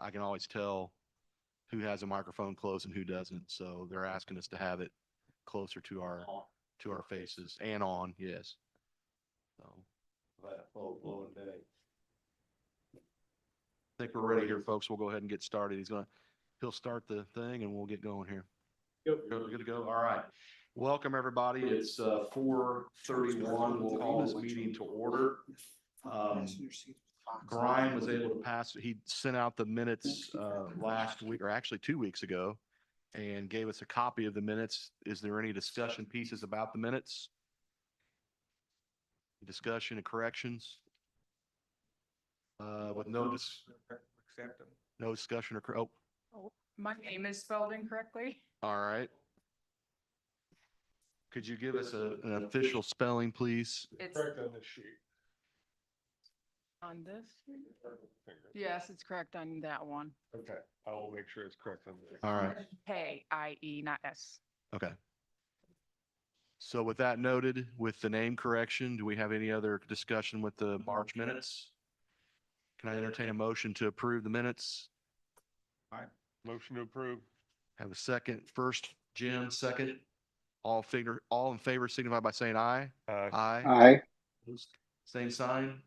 I can always tell who has a microphone close and who doesn't. So they're asking us to have it closer to our faces and on, yes. So I think we're ready here, folks. We'll go ahead and get started. He'll start the thing and we'll get going here. Good to go. All right. Welcome, everybody. It's 4:31. We'll call this meeting to order. Brian was able to pass, he sent out the minutes last week, or actually 2 weeks ago, and gave us a copy of the minutes. Is there any discussion pieces about the minutes? Discussion and corrections? With no discussion or, oh, Oh, my name is spelled incorrectly. all right. Could you give us an official spelling, please? It's Correct on this sheet. on this. Yes, it's correct on that one. Okay, I will make sure it's correct on this. All right. K-I-E, not S. Okay. So with that noted, with the name correction, do we have any other discussion with the March minutes? Can I entertain a motion to approve the minutes? Motion to approve. Have a second. First, Jim, second. All in favor signify by saying aye. Aye. Aye. Opposed? Same sign.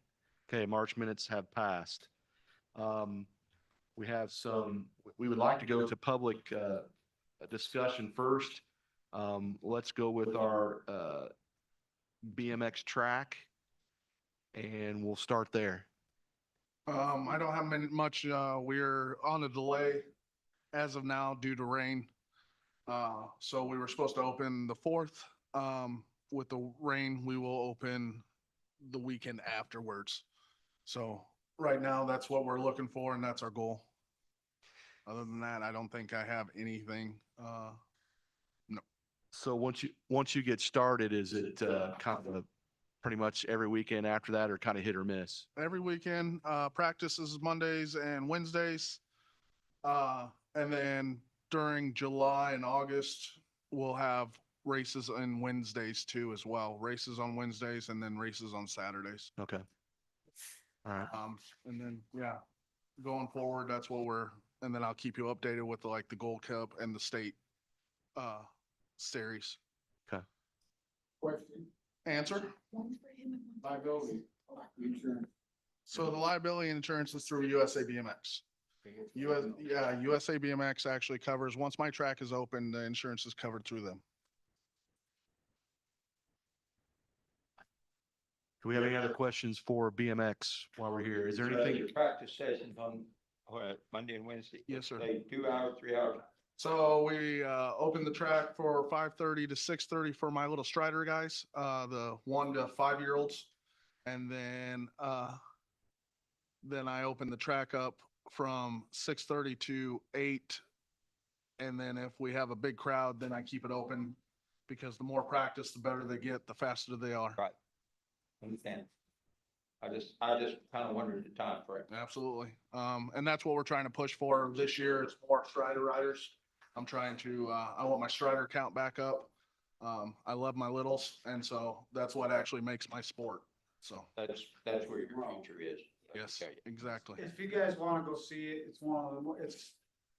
Okay, March minutes have passed. We have we would like to go to public discussion first. Let's go with our BMX track and we'll start there. I don't have much, we're on a delay as of now due to rain. So we were supposed to open the 4th. With the rain, we will open the weekend afterwards. So right now, that's what we're looking for and that's our goal. Other than that, I don't think I have anything. No. So once you get started, is it kind of pretty much every weekend after that, or kind of hit or miss? Every weekend, practice is Mondays and Wednesdays. And then during July and August, we'll have races on Wednesdays too as well. Races on Wednesdays and then races on Saturdays. Okay. All right. And then, yeah, going forward, that's what and then I'll keep you updated with the Gold Cup and the state, series. Okay. Question. Answer. Liability insurance. So the liability insurance is through USA BMX. USA BMX actually covers, once my track is open, the insurance is covered through them. Do we have any other questions for BMX while we're here? Is there anything? Practice sessions on Monday and Wednesday? Yes, sir. Say 2 hours, 3 hours. So we opened the track for 5:30 to 6:30 for my little Strider guys, the 1 to 5-year-olds. And then I opened the track up from 6:30 to 8. And then if we have a big crowd, then I keep it open because the more practice, the better they get, the faster they are. Right. Understand. I just kind of wondered the time frame. Absolutely. And that's what we're trying to push for this year. It's more Strider riders. I'm trying to, I want my Strider count back up. I love my littles. And so that's what actually makes my sport. So, That's where your future is. yes, Okay. exactly. If you guys want to go see it, it's one of the,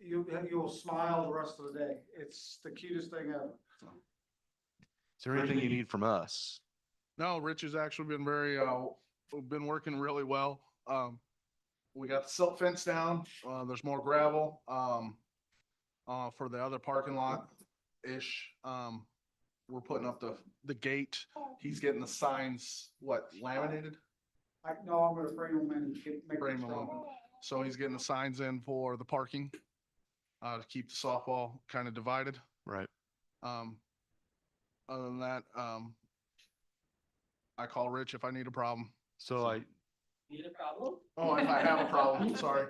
you'll smile the rest of the day. It's the cutest thing ever. Is there anything you need from us? No, Rich has actually been been working really well. We got the silt fence down. There's more gravel, for the other parking lot ish. We're putting up the gate. He's getting the signs, laminated? I'm gonna frame them and make Frame them them strong. So he's getting the signs in for the parking, to keep the softball kind of divided. Right. Other than that, I call Rich if I need a problem. So Need a problem? Oh, if I have a problem, sorry.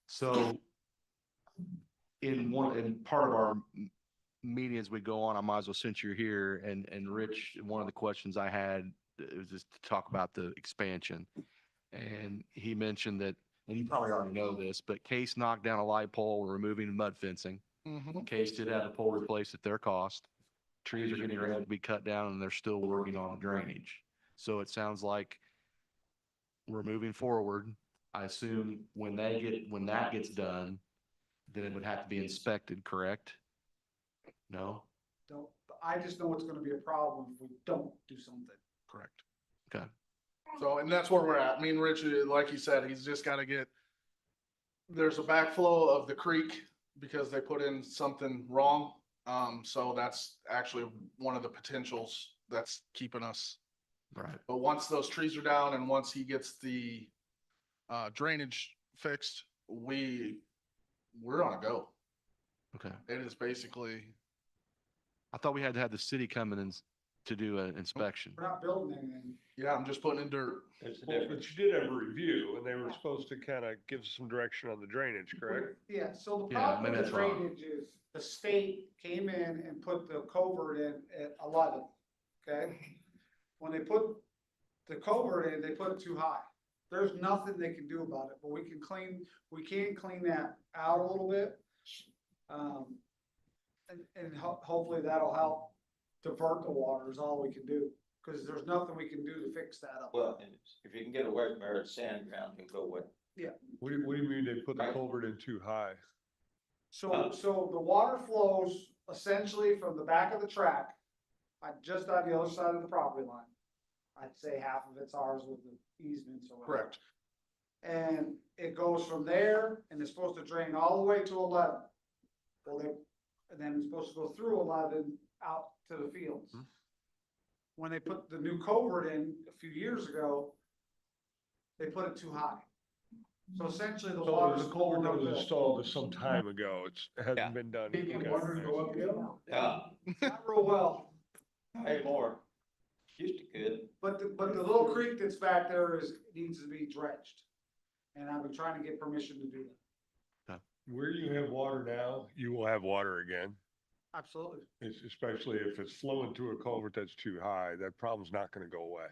So in part of our meetings we go on, I might as well, since you're here, and Rich, one of the questions I had was just to talk about the expansion. And he mentioned that, and you probably already know this, but Case knocked down a light pole, removing mud fencing. Mhm. Case did have the pole replaced at their cost. Trees are getting ready to be cut down and they're still working on drainage. So it sounds like we're moving forward. I assume when that gets done, then it would have to be inspected, correct? No? Don't, I just know it's gonna be a problem if we don't do something. Correct. Okay. So, and that's where we're at. Me and Rich, like he said, he's just gotta get, there's a backflow of the creek because they put in something wrong. So that's actually one of the potentials that's keeping us. Right. But once those trees are down and once he gets the drainage fixed, we're on a go. Okay. It is basically, I thought we had to have the city come in and to do an inspection. We're not building anything. yeah, I'm just putting in dirt. There's a Well, difference. but you did have a review and they were supposed to kind of give some direction on the drainage, correct? Yeah, so the Yeah, problem maybe with the that's wrong. drainage is the state came in and put the culvert in at 11, okay? When they put the culvert in, they put it too high. There's nothing they can do about it, but we can clean that out a little bit. And hopefully that'll help divert the water is all we can do, because there's nothing we can do to fix that up. Well, and if you can get away from where it's sand ground, you go with. What do you mean they put the culvert in too high? So the water flows essentially from the back of the track, just on the other side of the property line. I'd say half of it's ours with the easements or whatever. Correct. And it goes from there and it's supposed to drain all the way to 11. Well, and then it's supposed to go through 11 out to the fields. Hmm. When they put the new culvert in a few years ago, they put it too high. So essentially the So water's there's a culvert that was flowing installed some time ago. It Yeah. hasn't been done. uphill. Okay. Water go uphill? Yeah, Not real well. hey, more. Used to could. But the little creek that's back there needs to be dredged. And I've been trying to get permission to do that. Where you have water now, you will have water again. Absolutely. It's especially if it's flowing through a culvert that's too high, that problem's not gonna go away.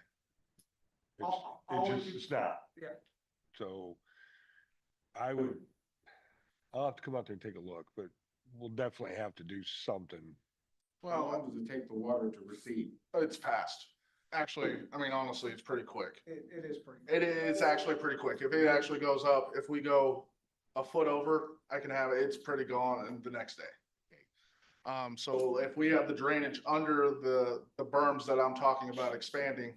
All It's we just, can- it's not. Yeah. So I'll have to come out there and take a look, but we'll definitely have to do something. How Well, long does it take the water to recede? it's fast. Actually, I mean, honestly, it's pretty quick. It is pretty. It's actually pretty quick. If it actually goes up, if we go a foot over, I can have it's pretty gone in the next day. So if we have the drainage under the berms that I'm talking about expanding,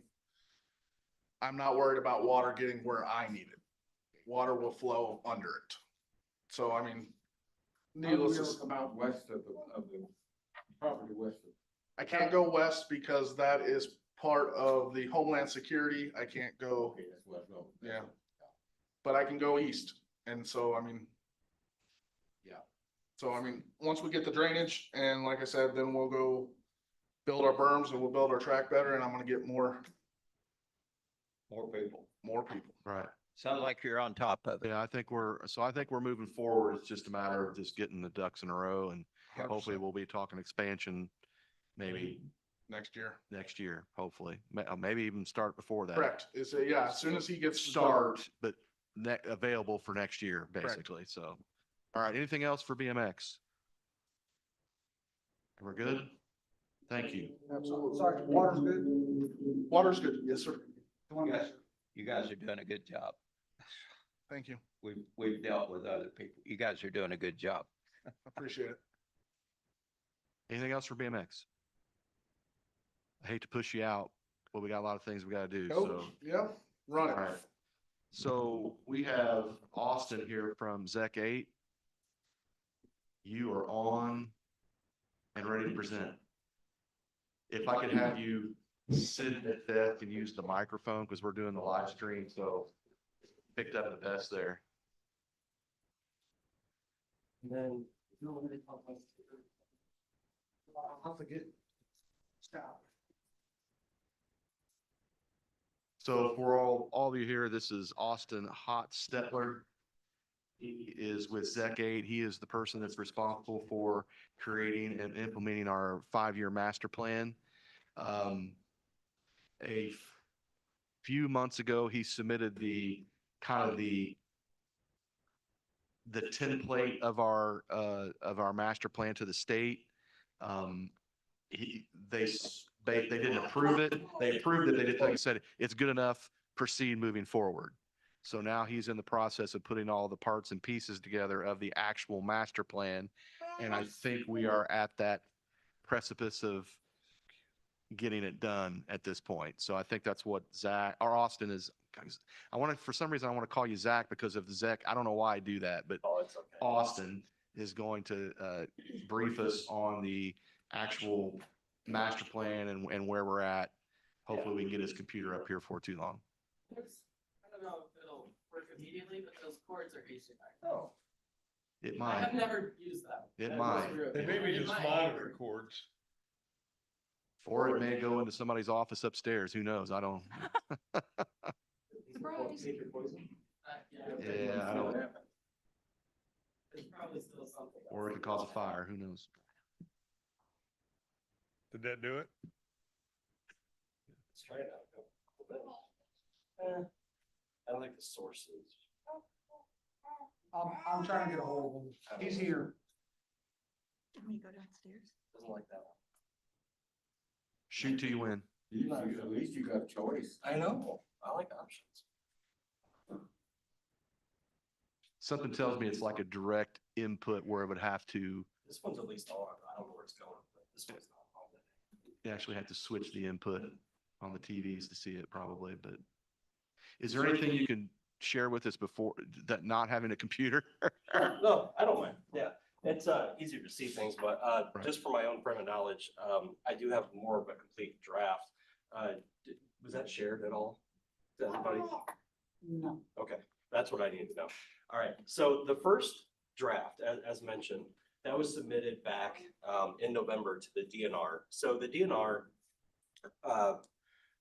I'm not worried about water getting where I need it. Water will flow under it. So, I mean, needless to say, Come out west of the property west of. I can't go west because that is part of the Homeland Security. I can't go, Okay, that's west of. yeah. But I can go east. And so, I mean, yeah. So, I mean, once we get the drainage and like I said, then we'll go build our berms and we'll build our track better and I'm gonna get more More people. Right. Sounds like you're on top of it. Yeah, I think we're moving forward. It's just a matter of just getting the ducks in a row and hopefully we'll be talking expansion maybe next year. next year, hopefully. Maybe even start before that. Correct. It's, yeah, as soon as he gets the start. Start, but available for next year, Correct. basically. So, all right, anything else for BMX? We're good? Thank you. Sorry, water's good? Water's good. Yes, sir. You guys are doing a good job. Thank you. We've dealt with other people. You guys are doing a good job. Appreciate it. Anything else for BMX? I hate to push you out, but we got a lot of things we gotta do, Coach, so. yeah, run it. All right. So we have Austin here from ZEC 8. You are on and ready to present. If I could have you sit at that and use the microphone because we're doing the live stream, so picked up the best there. Then. I'll have to get. Stop. So for all of you here, this is Austin Hot Stetler. He is with ZEC 8. He is the person that's responsible for creating and implementing our 5-year master plan. A few months ago, he submitted the template of our master plan to the state. They didn't approve it. They approved it. They didn't, like I said, it's good enough, proceed moving forward. So now he's in the process of putting all the parts and pieces together of the actual master plan. And I think we are at that precipice of getting it done at this point. So I think that's what Zach or Austin is. I want to, for some reason, I want to call you Zach because of Zach. I don't know why I do that, but Oh, it's okay. Austin is going to brief us on the actual master plan and where we're at. Hopefully we can get his computer up here for too long. I don't know if it'll work immediately, but those cords are easy. Oh, It I have might. never used them. It might. They maybe just monitor cords. Or it may go into somebody's office upstairs. Who knows? I don't. Surprise. Yeah, I don't. There's probably still something. Or it could cause a fire. Who knows? Did that do it? let's try it out. I like the sources. I'm trying to get a hold of him. He's here. Can we go downstairs? Doesn't like that one. Shoot till you win. At least you got choice. I know, I like options. Something tells me it's like a direct input where it would have to, This one's at least on, I don't know where it's going, but this one's not on. you actually have to switch the input on the TVs to see it probably, but is there anything you can share with us before that not having a computer? No, I don't mind, yeah. It's easier to see things, but Right. just for my own frame of knowledge, I do have more of a complete draft. Was that shared at all? To everybody? No. Okay, that's what I need to know. All right, so the first draft, as mentioned, that was submitted back in November to the DNR. So the DNR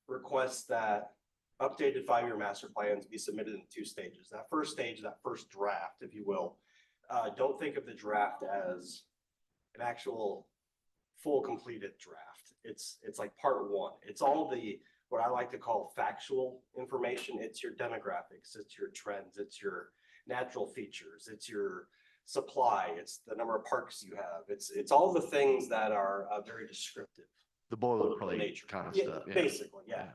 requests that updated 5-year master plans be submitted in 2 stages. That first stage, that first draft, if you will, don't think of the draft as an actual full completed draft. It's like part 1. It's all the, what I like to call factual information. It's your demographics, it's your trends, it's your natural features, it's your supply, it's the number of parks you have. It's all the things that are very descriptive. The boilerplate Nature. kind of Yeah, stuff. Yeah. basically, yeah.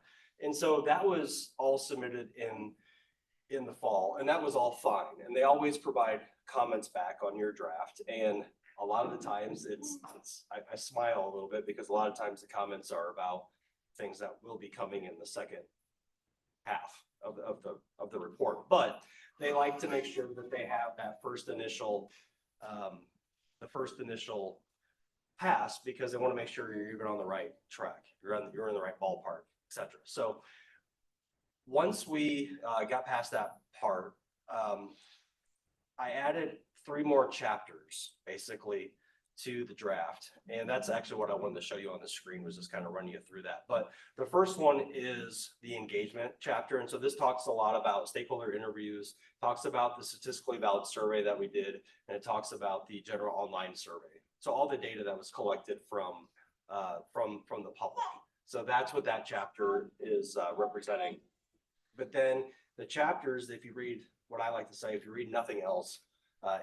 And so that was all submitted in the fall, and that was all fine. And they always provide comments back on your draft. And a lot of the times I smile a little bit because a lot of times the comments are about things that will be coming in the second half of the report. But they like to make sure that they have that first initial, pass, because they want to make sure you're on the right track, you're in the right ballpark, etc. So once we got past that part, I added 3 more chapters basically to the draft. And that's actually what I wanted to show you on the screen, was just kind of running you through that. But the first one is the engagement chapter. And so this talks a lot about stakeholder interviews, talks about the statistically valid survey that we did, and it talks about the general online survey. So all the data that was collected from the public. So that's what that chapter is representing. But then the chapters, if you read what I like to say, if you read nothing else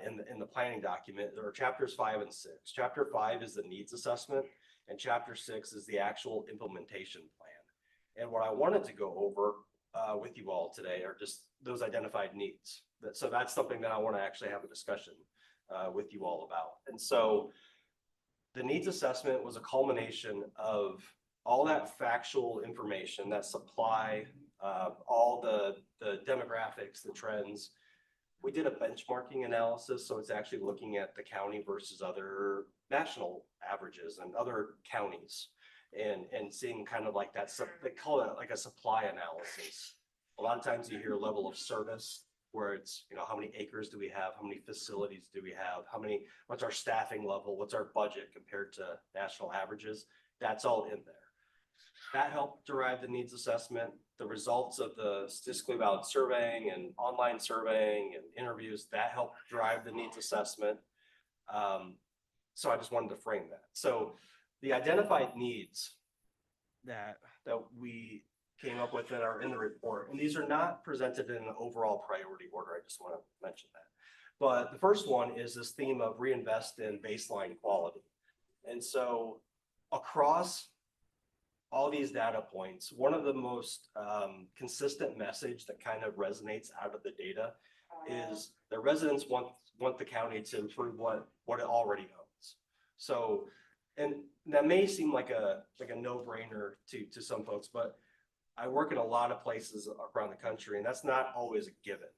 in the planning document, there are chapters 5 and 6. Chapter 5 is the needs assessment, and chapter 6 is the actual implementation plan. And what I wanted to go over with you all today are just those identified needs. So that's something that I want to actually have a discussion with you all about. And so the needs assessment was a culmination of all that factual information, that supply, all the demographics, the trends. We did a benchmarking analysis, so it's actually looking at the county versus other national averages and other counties, and seeing kind of like that, they call it like a supply analysis. A lot of times you hear level of service, where it's, how many acres do we have? How many facilities do we have? What's our staffing level? What's our budget compared to national averages? That's all in there. That helped derive the needs assessment. The results of the statistically valid surveying and online surveying and interviews, that helped drive the needs assessment. So I just wanted to frame that. So the identified needs that we came up with that are in the report, and these are not presented in an overall priority order. I just want to mention that. But the first one is this theme of reinvest in baseline quality. And so across all these data points, one of the most consistent message that kind of resonates out of the data is the residents want the county to improve what it already owns. So, and that may seem like a no-brainer to some folks, but I work in a lot of places around the country, and that's not always a given.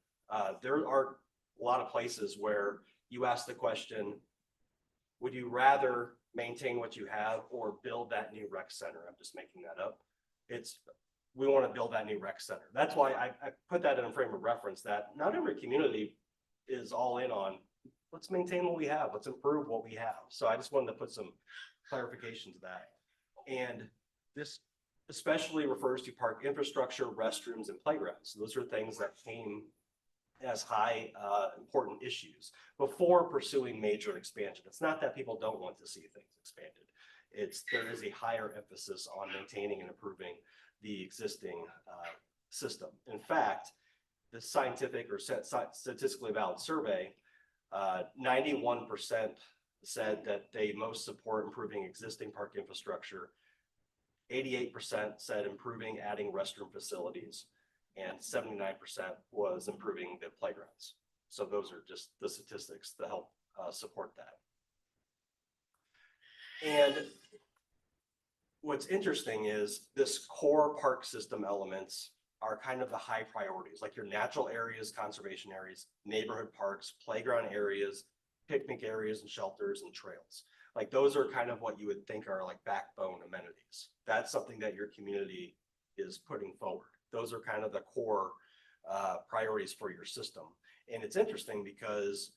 There are a lot of places where you ask the question, would you rather maintain what you have or build that new rec center? I'm just making that up. We want to build that new rec center. That's why I put that in a frame of reference that not every community is all in on, let's maintain what we have, let's improve what we have. So I just wanted to put some clarification to that. And this especially refers to park infrastructure, restrooms, and playgrounds. Those are things that came as high important issues before pursuing major expansion. It's not that people don't want to see things expanded. There is a higher emphasis on maintaining and improving the existing system. In fact, the scientific or statistically valid survey, 91% said that they most support improving existing park infrastructure. 88% said improving, adding restroom facilities, and 79% was improving the playgrounds. So those are just the statistics that help support that. And what's interesting is this core park system elements are kind of the high priorities, like your natural areas, conservation areas, neighborhood parks, playground areas, picnic areas and shelters and trails. Like those are kind of what you would think are like backbone amenities. That's something that your community is putting forward. Those are kind of the core priorities for your system. And it's interesting because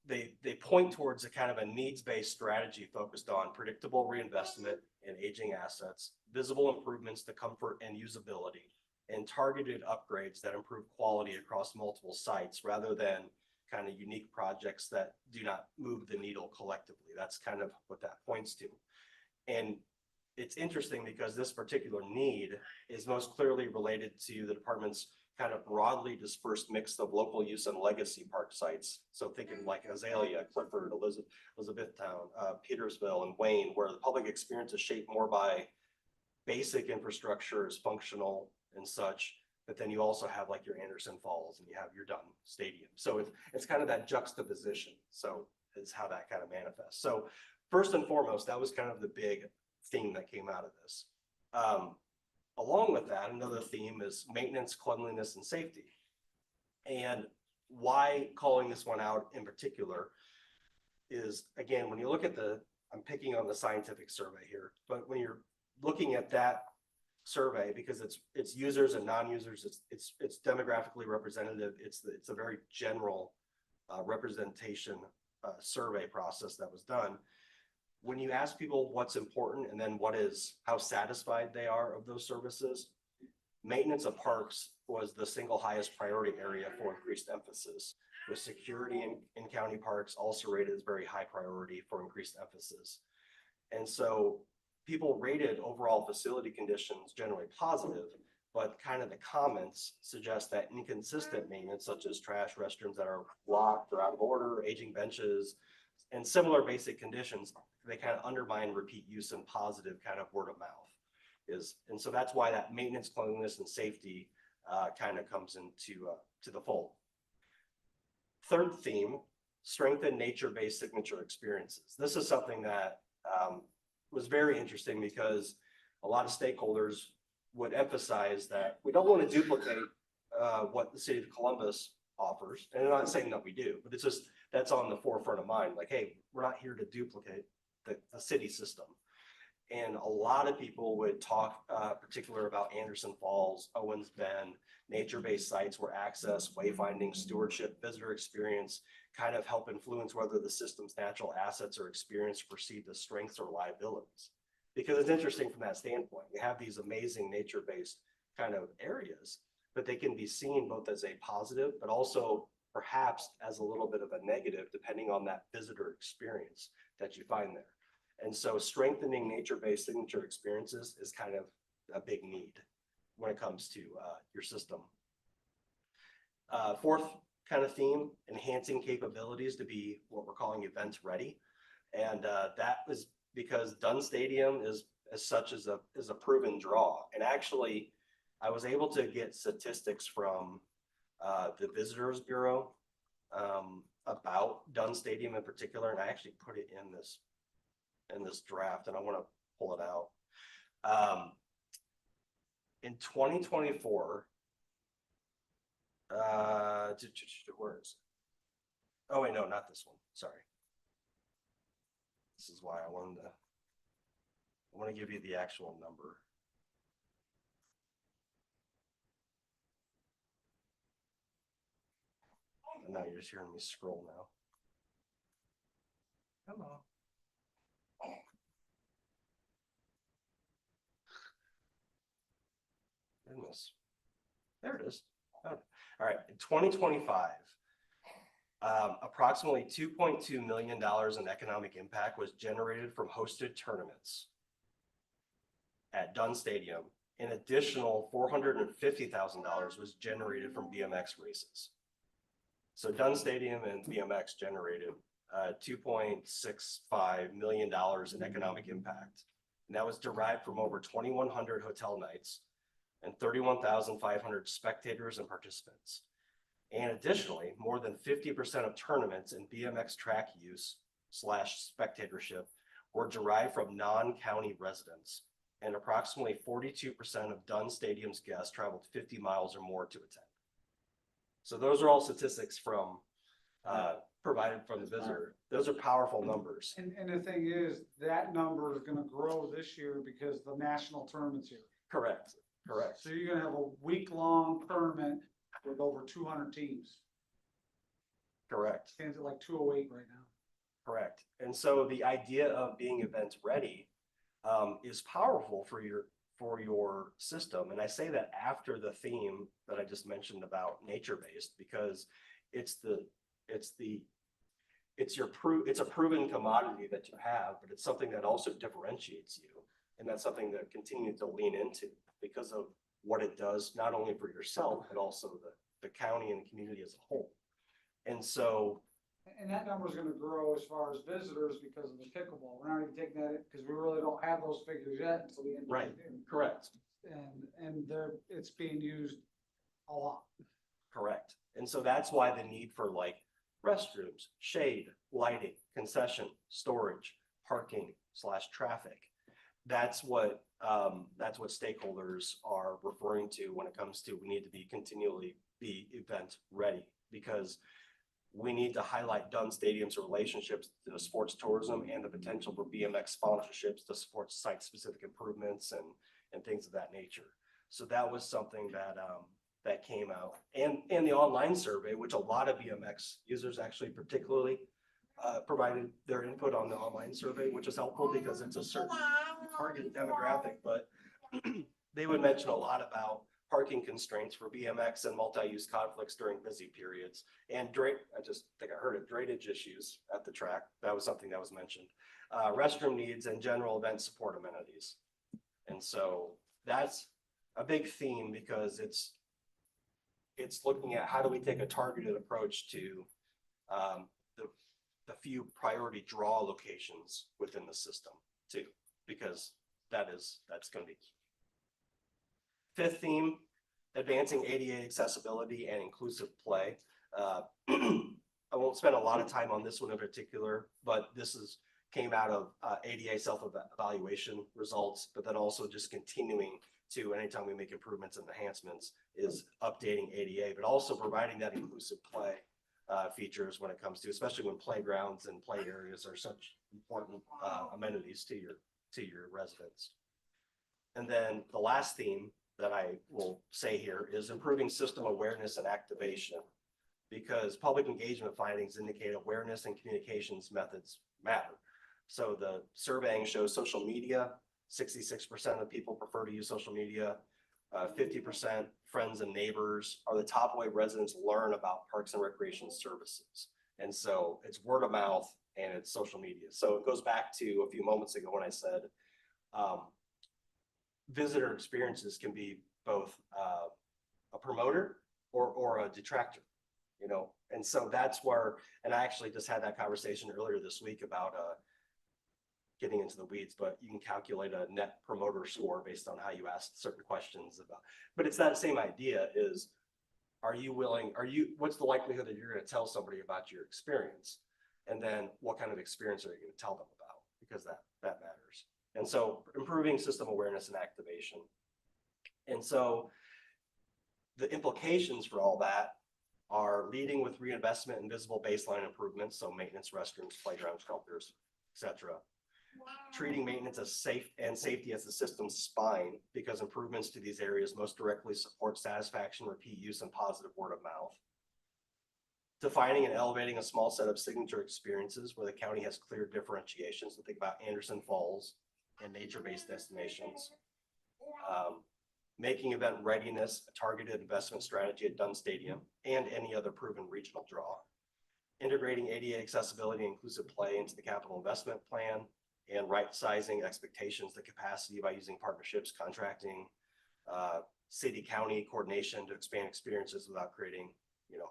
they point towards a kind of a needs-based strategy focused on predictable reinvestment in aging assets, visible improvements to comfort and usability, and targeted upgrades that improve quality across multiple sites rather than kind of unique projects that do not move the needle collectively. That's kind of what that points to. And it's interesting because this particular need is most clearly related to the department's kind of broadly dispersed mix of local use and legacy park sites. So thinking like Azalea, Clifford, Elizabethtown, Petersville, and Wayne, where the public experience is shaped more by basic infrastructure is functional and such, but then you also have like your Anderson Falls and you have your Dunn Stadium. So it's kind of that juxtaposition. So it's how that kind of manifests. So first and foremost, that was kind of the big theme that came out of this. Along with that, another theme is maintenance, cleanliness, and safety. And why calling this one out in particular is, again, when you look at I'm picking on the scientific survey here, but when you're looking at that survey, because it's users and non-users, it's demographically representative, it's a very general representation survey process that was done. When you ask people what's important and then how satisfied they are of those services, maintenance of parks was the single highest priority area for increased emphasis, with security in county parks also rated as very high priority for increased emphasis. And so people rated overall facility conditions generally positive, but kind of the comments suggest that inconsistent maintenance, such as trash, restrooms that are locked or out of order, aging benches, and similar basic conditions, they kind of undermine repeat use and positive kind of word of mouth and so that's why that maintenance, cleanliness, and safety kind of comes into to the fold. Third theme, strengthen nature-based signature experiences. This is something that was very interesting because a lot of stakeholders would emphasize that we don't want to duplicate what the city of Columbus offers. And I'm not saying that we do, but it's just that's on the forefront of mind. Like, hey, we're not here to duplicate the city system. And a lot of people would talk particular about Anderson Falls, Owens Bend, nature-based sites where access, wayfinding, stewardship, visitor experience kind of help influence whether the system's natural assets or experience perceived as strengths or liabilities. Because it's interesting from that standpoint. We have these amazing nature-based kind of areas, but they can be seen both as a positive, but also perhaps as a little bit of a negative, depending on that visitor experience that you find there. And so strengthening nature-based signature experiences is kind of a big need when it comes to your system. Fourth kind of theme, enhancing capabilities to be what we're calling event ready. And that was because Dunn Stadium is as such as a proven draw. And actually, I was able to get statistics from the Visitors Bureau about Dunn Stadium in particular, and I actually put it in this draft, and I want to pull it out. In 2024, where is it? Oh wait, no, not this one. Sorry. This is why I want to give you the actual number. And now you're just hearing me scroll now. Hello. Goodness. There it is. Oh. All right, in 2025, approximately $2.2 million in economic impact was generated from hosted tournaments at Dunn Stadium. An additional $450,000 was generated from BMX races. So Dunn Stadium and BMX generated $2.65 million in economic impact. And that was derived from over 2,100 hotel nights and 31,500 spectators and participants. And additionally, more than 50% of tournaments in BMX track use / spectatorship were derived from non-county residents. And approximately 42% of Dunn Stadium's guests traveled 50 miles or more to attend. So those are all statistics from provided from the visitor. Those are powerful numbers. And the thing is, that number is gonna grow this year because the national tournament's here. Correct. Correct. So you're gonna have a week-long tournament with over 200 teams. Correct. Stands at like 208 right now. Correct. And so the idea of being event ready is powerful for your system. And I say that after the theme that I just mentioned about nature-based, because it's a proven commodity that you have, but it's something that also differentiates you. And that's something that continue to lean into because of what it does, not only for yourself, but also the county and the community as a whole. And so. And that number is gonna grow as far as visitors because of the pickleball. We're not even taking that, because we really don't have those figures yet until the end of June. Correct. And it's being used a lot. Correct. And so that's why the need for like restrooms, shade, lighting, concession, storage, parking / traffic. That's what stakeholders are referring to when it comes to we need to continually be event ready, because we need to highlight Dunn Stadium's relationships to the sports tourism and the potential for BMX sponsorships to support site specific improvements and things of that nature. So that was something that came out, and the online survey, which a lot of BMX users actually particularly provided their input on the online survey, which is helpful because it's a certain target demographic, but they would mention a lot about parking constraints for BMX and multi-use conflicts during busy periods. And I just think I heard it, drainage issues at the track. That was something that was mentioned. Restroom needs and general event support amenities. And so that's a big theme because it's looking at how do we take a targeted approach to the few priority draw locations within the system too, because that's going to be key. Fifth theme, advancing ADA accessibility and inclusive play. I won't spend a lot of time on this one in particular, but this came out of ADA self-evaluation results, but then also just continuing to, anytime we make improvements and enhancements, is updating ADA, but also providing that inclusive play features when it comes to, especially when playgrounds and play areas are such important amenities to your residents. And then the last theme that I will say here is improving system awareness and activation, because public engagement findings indicate awareness and communications methods matter. So the surveying shows social media, 66% of people prefer to use social media, 50% friends and neighbors are the top way residents learn about parks and recreation services. And so it's word of mouth and it's social media. So it goes back to a few moments ago when I said, visitor experiences can be both a promoter or a detractor, and so that's where, and I actually just had that conversation earlier this week about getting into the weeds, but you can calculate a net promoter score based on how you ask certain questions about, but it's that same idea is, what's the likelihood that you're going to tell somebody about your experience? And then what kind of experience are you going to tell them about? Because that matters. And so improving system awareness and activation. And so the implications for all that are leading with reinvestment in visible baseline improvements. So maintenance, restrooms, playgrounds, shelters, etc. Treating maintenance as safety as the system's spine, because improvements to these areas most directly support satisfaction, repeat use, and positive word of mouth. Defining and elevating a small set of signature experiences where the county has clear differentiations. So think about Anderson Falls and nature-based destinations. Making event readiness a targeted investment strategy at Dunn Stadium and any other proven regional draw. Integrating ADA accessibility and inclusive play into the capital investment plan, and right-sizing expectations to capacity by using partnerships, contracting, city-county coordination to expand experiences without creating,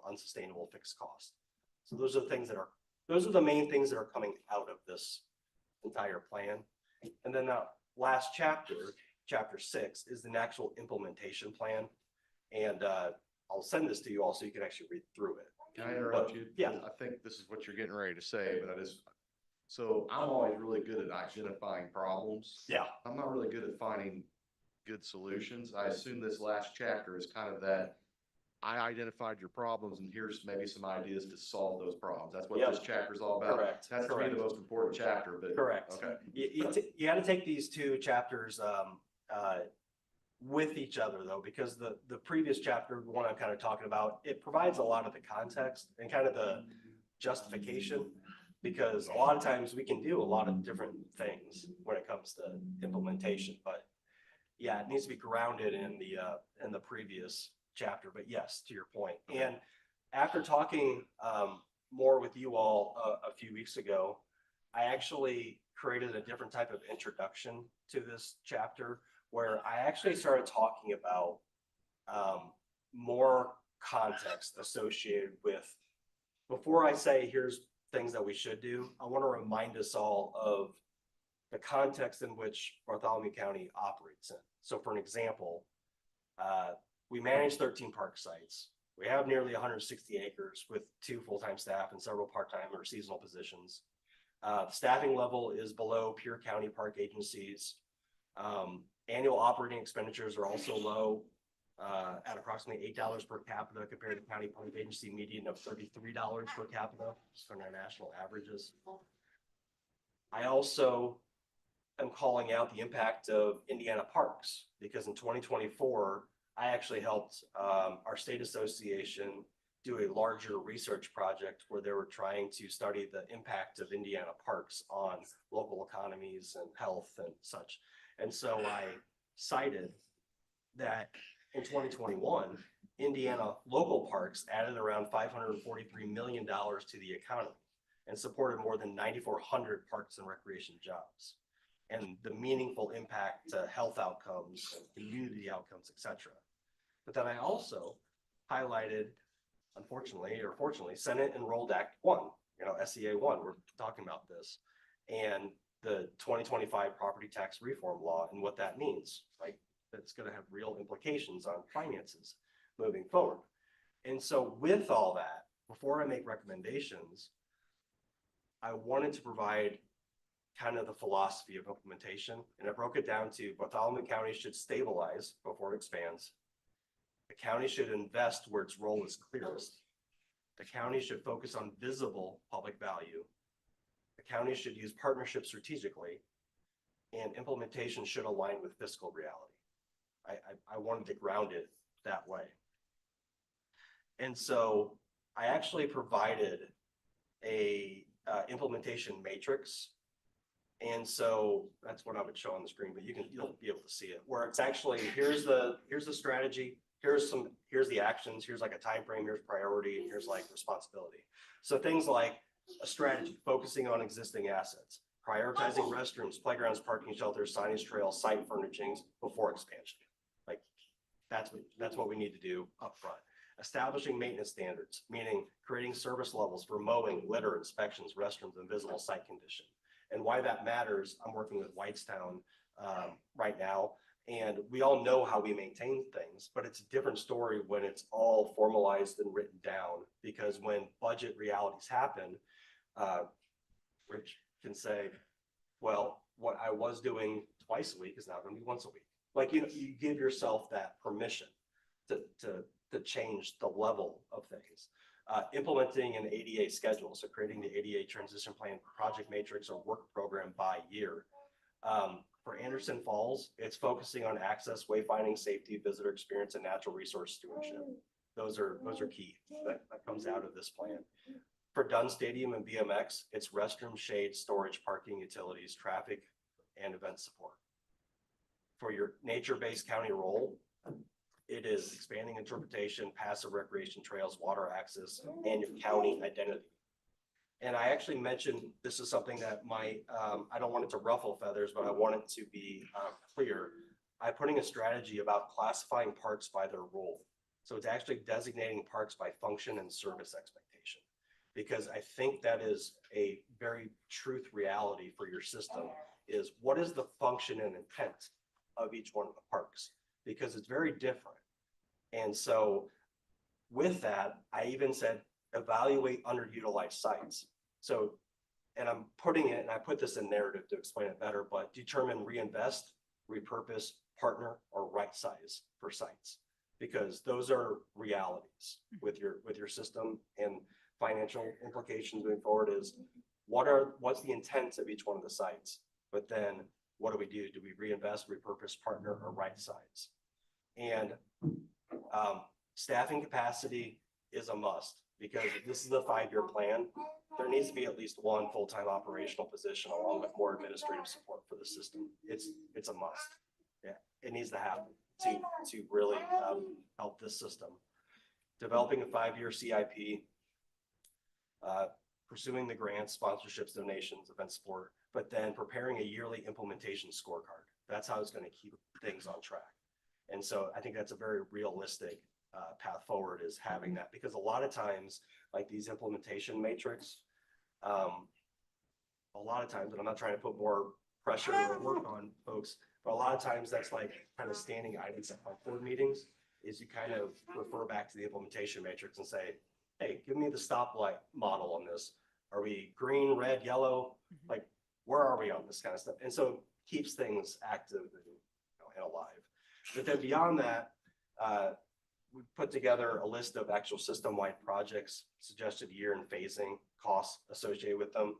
unsustainable fixed costs. So those are the main things that are coming out of this entire plan. And then the last chapter 6, is the actual implementation plan. And I'll send this to you all so you can actually read through it. Can I interrupt But, you? yeah. I think this is what you're getting ready to say, but so I'm always really good at identifying problems. Yeah. I'm not really good at finding good solutions. I assume this last chapter is kind of that. I identified your problems and here's maybe some ideas to solve those problems. That's what this chapter is all about. Correct. That's to me the most important chapter, but. Correct. Okay. You got to take these two chapters with each other though, because the previous chapter, the one I'm kind of talking about, it provides a lot of the context and kind of the justification, because a lot of times we can do a lot of different things when it comes to implementation, but yeah, it needs to be grounded in the previous chapter. But yes, to your point. And after talking more with you all a few weeks ago, I actually created a different type of introduction to this chapter where I actually started talking about more context associated with, before I say here's things that we should do, I want to remind us all of the context in which Bartholomew County operates in. So for an example, we manage 13 park sites. We have nearly 160 acres with 2 full-time staff and several part-time or seasonal positions. The staffing level is below peer county park agencies. Annual operating expenditures are also low at approximately $8 per capita compared to county park agency median of $33 per capita, just on our national averages. I also am calling out the impact of Indiana parks, because in 2024, I actually helped our state association do a larger research project where they were trying to study the impact of Indiana parks on local economies and health and such. And so I cited that in 2021, Indiana local parks added around $543 million to the economy and supported more than 9,400 parks and recreation jobs, and the meaningful impact to health outcomes, and community outcomes, etc. But then I also highlighted, unfortunately or fortunately, Senate Enrolled Act 1, SEA 1, we're talking about this, and the 2025 property tax reform law and what that means, right? That's going to have real implications on finances moving forward. And so with all that, before I make recommendations, I wanted to provide kind of the philosophy of implementation, and I broke it down to Bartholomew County should stabilize before it expands. The county should invest where its role is clearest. The county should focus on visible public value. The county should use partnerships strategically, and implementation should align with fiscal reality. I wanted to ground it that way. And so I actually provided a implementation matrix. And so that's what I would show on the screen, but you'll be able to see it, where it's actually, here's the strategy, here's the actions, here's like a time frame, here's priority, and here's like responsibility. So things like a strategy, focusing on existing assets, prioritizing restrooms, playgrounds, parking shelters, signage trails, site furnishings before expansion. Like that's what we need to do up front. Establishing maintenance standards, meaning creating service levels for mowing, litter, inspections, restrooms, and visible site condition. And why that matters, I'm working with Whitestown right now, and we all know how we maintain things, but it's a different story when it's all formalized and written down, because when budget realities happen, Rich can say, well, what I was doing twice a week is now going to be once a week. Like, you know, you give yourself that permission to change the level of things. Implementing an ADA schedule, so creating the ADA transition plan, project matrix, or work program by year. For Anderson Falls, it's focusing on access, wayfinding, safety, visitor experience, and natural resource stewardship. Those are key. That comes out of this plan. For Dunn Stadium and BMX, it's restroom, shade, storage, parking, utilities, traffic, and event support. For your nature-based county role, it is expanding interpretation, passive recreation trails, water access, and your county identity. And I actually mentioned, this is something that I don't want it to ruffle feathers, but I want it to be clear. I'm putting a strategy about classifying parks by their role. So it's actually designating parks by function and service expectation, because I think that is a very truth reality for your system, is what is the function and intent of each one of the parks, because it's very different. And so with that, I even said, evaluate underutilized sites. So, and I'm putting it, and I put this in narrative to explain it better, but determine reinvest, repurpose, partner, or right size for sites, because those are realities with your system, and financial implications moving forward is what's the intent of each one of the sites, but then what do we do? Do we reinvest, repurpose, partner, or right size? And staffing capacity is a must, because if this is a 5-year plan, there needs to be at least one full-time operational position along with more administrative support for the system. It's a must. Yeah, it needs to happen to really help this system. Developing a 5-year CIP, pursuing the grants, sponsorships, donations, event support, but then preparing a yearly implementation scorecard. That's how it's going to keep things on track. And so I think that's a very realistic path forward, is having that, because a lot of times, like these implementation matrix, a lot of times, and I'm not trying to put more pressure or work on folks, but a lot of times that's like kind of standing items at board meetings, is you kind of refer back to the implementation matrix and say, hey, give me the stoplight model on this. Are we green, red, yellow? Like, where are we on this kind of stuff? And so it keeps things active and alive. But then beyond that, we put together a list of actual system-wide projects, suggested year and phasing, costs associated with them.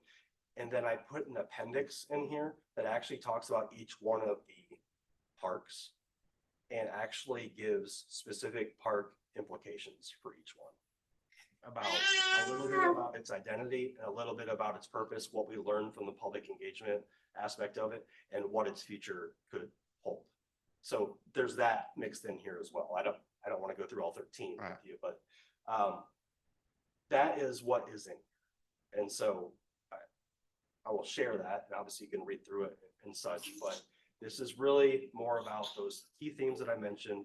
And then I put an appendix in here that actually talks about each one of the parks and actually gives specific park implications for each one. About a little bit about its identity and a little bit about its purpose, what we learned from the public engagement aspect of it, and what its future could hold. So there's that mixed in here as well. I don't want to go through all 13 with you, but that is what is in here. And so I will share that, and obviously you can read through it and such, but this is really more about those key themes that I mentioned,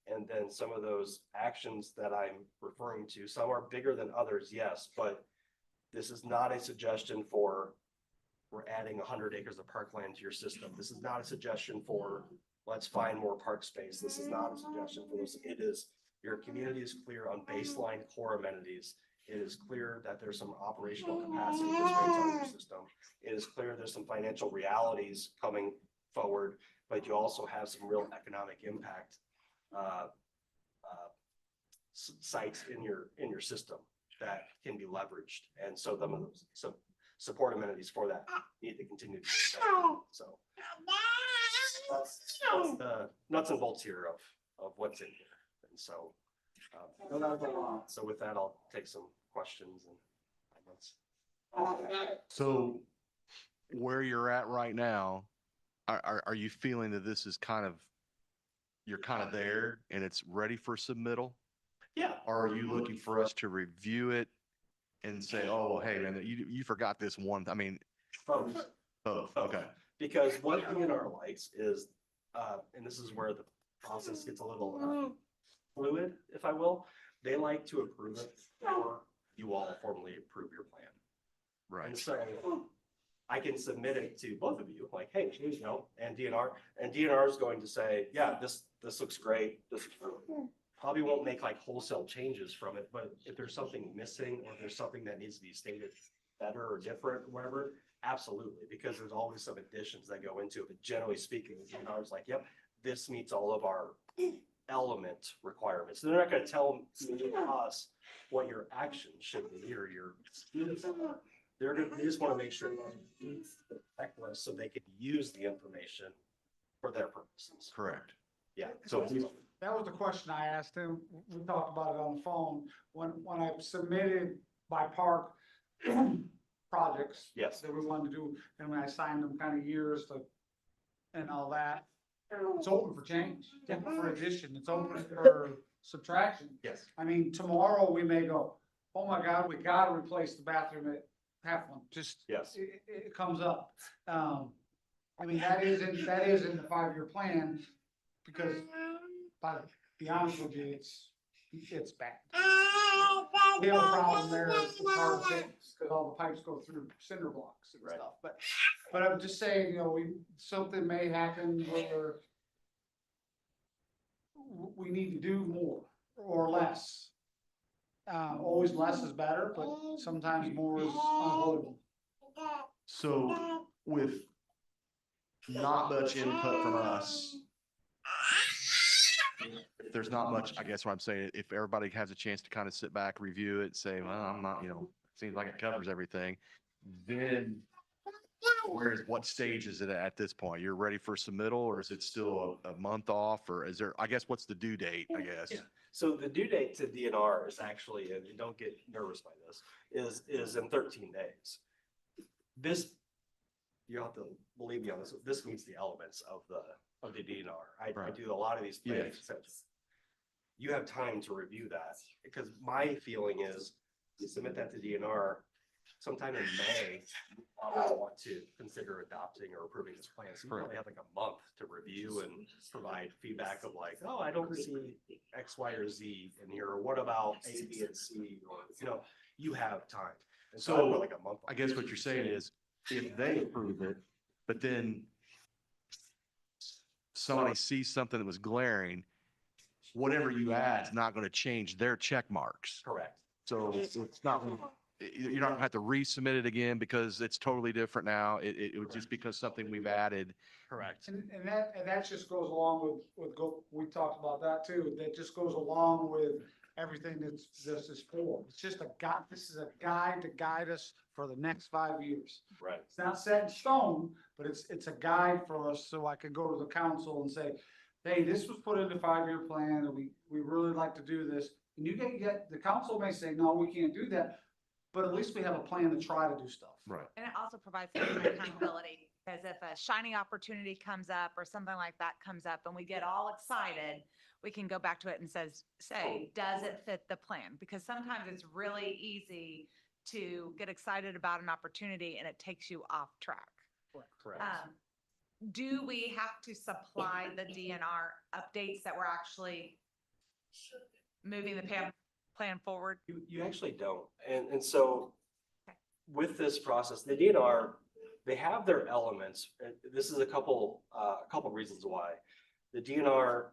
and then some of those actions that I'm referring to. Some are bigger than others, yes, but this is not a suggestion for we're adding 100 acres of parkland to your system. This is not a suggestion for let's find more park space. This is not a suggestion for this. It is, your community is clear on baseline core amenities. It is clear that there's some operational capacity constraints on your system. It is clear there's some financial realities coming forward, but you also have some real economic impact sites in your system that can be leveraged. And so some support amenities for that need to continue to be invested. So that's the nuts and bolts here of what's in here. And so so with that, I'll take some questions and comments. So where you're at right now, are you feeling that this is you're kind of there and it's ready for submittal? Yeah. Or are you looking for us to review it and say, oh, hey, man, you forgot this one? I mean, Both. okay. Because one thing in our likes is, and this is where the process gets a little fluid, if I will, they like to approve it before you all formally approve your plan. Right. And so I can submit it to both of you, like, hey, you know, and DNR is going to say, yeah, this looks great. This probably won't make like wholesale changes from it, but if there's something missing or there's something that needs to be stated better or different, or whatever, absolutely, because there's always some additions that go into it. But generally speaking, DNR is like, yep, this meets all of our element requirements. They're not gonna tell us what your action should be or your. They just wanna make sure that it's the checklist so they can use the information for their purposes. Correct. Yeah, So so That was the question I asked him. We talked about it on the phone. When I submitted by park projects. Yes. That we wanted to do, and when I signed them kind of years to, and all that. It's open for change, it's open for addition, it's open for subtraction. yes, I mean, tomorrow we may go, oh my God, we gotta replace the bathroom at Heflin, just. yes, It comes up. I mean, that is in the 5-year plan, because, but to be honest with you, it's bad. We have a problem there, it's hard to fix, because all the pipes go through cinder blocks and Right. stuff, but I'm just saying, you know, something may happen where we need to do more or less. Always less is better, but sometimes more is unavoidable. So with not much input from us, if there's not much, I guess what I'm saying, if everybody has a chance to kind of sit back, review it, say, well, I'm not, you know, seems like it covers everything, then what stage is it at this point? You're ready for submittal, or is it still a month off, or is there, I guess, what's the due date, I guess? Yeah. So the due date to DNR is actually, and don't get nervous by this, is in 13 days. This, you have to believe me on this, this meets the elements of the DNR. I Right. do a lot of these things. Yes. So you have time to review that, because my feeling is you submit that to DNR sometime in May, you probably want to consider adopting or approving this plan. So you probably have like a month to review and provide feedback of like, oh, I don't see X, Y, or Z in here, or what about A, B, and C, or, you know, you have time. And so I So, put like a month. I guess what you're saying is, if they approve it, but then somebody sees something that was glaring, whatever you add is not going to change their check marks. Correct. So it's not, you're not gonna have to resubmit it again because it's totally different now. It was just because something we've added. Correct. And that just goes along we talked about that too, that just goes along with everything this is for. It's just this is a guide to guide us for the next 5 years. Right. It's not set in stone, but it's a guide for us, so I can go to the council and say, hey, this was put in the 5-year plan, and we really like to do this. And you get, the council may say, no, we can't do that, but at least we have a plan to try to do stuff. Right. And it also provides some accountability, because if a shiny opportunity comes up or something like that comes up and we get all excited, we can go back to it and say, does it fit the plan? Because sometimes it's really easy to get excited about an opportunity and it takes you off track. Correct. Do we have to supply the DNR updates that we're actually moving the plan forward? You actually don't. And so with this process, the DNR, they have their elements. And this is a couple reasons why. The DNR,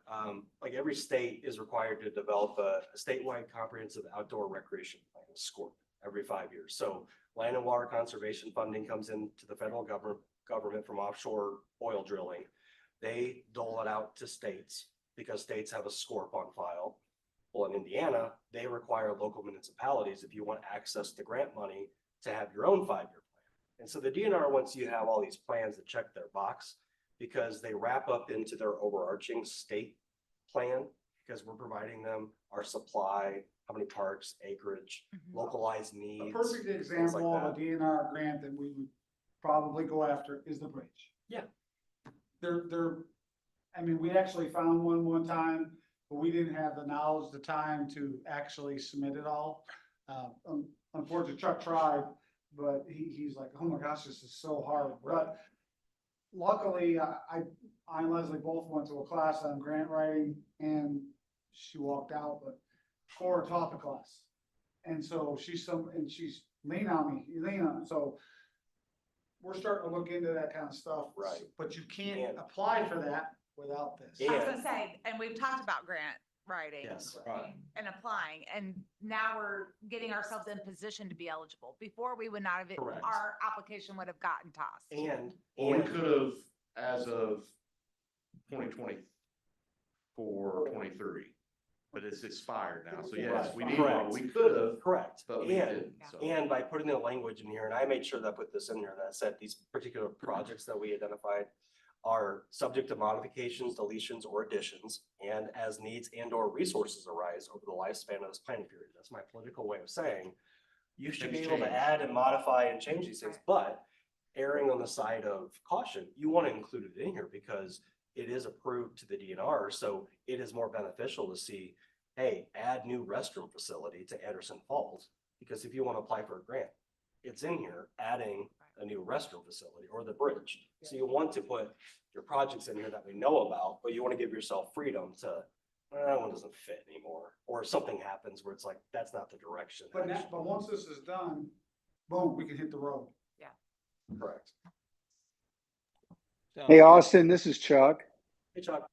like every state is required to develop a statewide comprehensive outdoor recreation plan, SCORP, every 5 years. So land and water conservation funding comes into the federal government from offshore oil drilling. They dole it out to states because states have a SCORP on file. Well, in Indiana, they require local municipalities, if you want access to grant money, to have your own 5-year plan. And so the DNR wants you to have all these plans that check their box, because they wrap up into their overarching state plan, because we're providing them our supply, how many parks, acreage, localized A needs. perfect example of a DNR grant that we would probably go after is the bridge. Yeah. I mean, we actually found one time, but we didn't have the knowledge, the time to actually submit it all. Unfortunately, Chuck tried, but he's like, oh my gosh, this is so hard. But luckily, I and Leslie both went to a class on grant writing, and she walked out, but Cora taught the class. And so she's lean on me, so we're starting to look into that kind of stuff. Right. But you can't And- apply for that without this. I was And- gonna say, and we've talked about grant writing. Yes. Right. And applying, and now we're getting ourselves in position to be eligible. Before, we would not have, Correct. our application would have gotten tossed. And, Well, we and could have, as of 2024, 23, but it's expired now. So yes, we need Correct. one. We could have, correct. but we And, didn't. So. and by putting the language in here, and I made sure that I put this in here, that said these particular projects that we identified are subject to modifications, deletions, or additions, and as needs and or resources arise over the lifespan of this planning period. That's my political way of saying you should be Things able to change. add and modify and change these things, but erring on the side of caution, you want to include it in here because it is approved to the DNR, so it is more beneficial to see, hey, add new restroom facility to Anderson Falls. Because if you want to apply for a grant, it's in here, adding a new restroom facility or the bridge. So you want to put your projects in here that we know about, but you want to give yourself freedom to, that one doesn't fit anymore. Or something happens where it's like, that's not the direction. But now, but once this is done, boom, we can hit the road. Correct. Hey, Austin, this is Chuck. Hey, Chuck.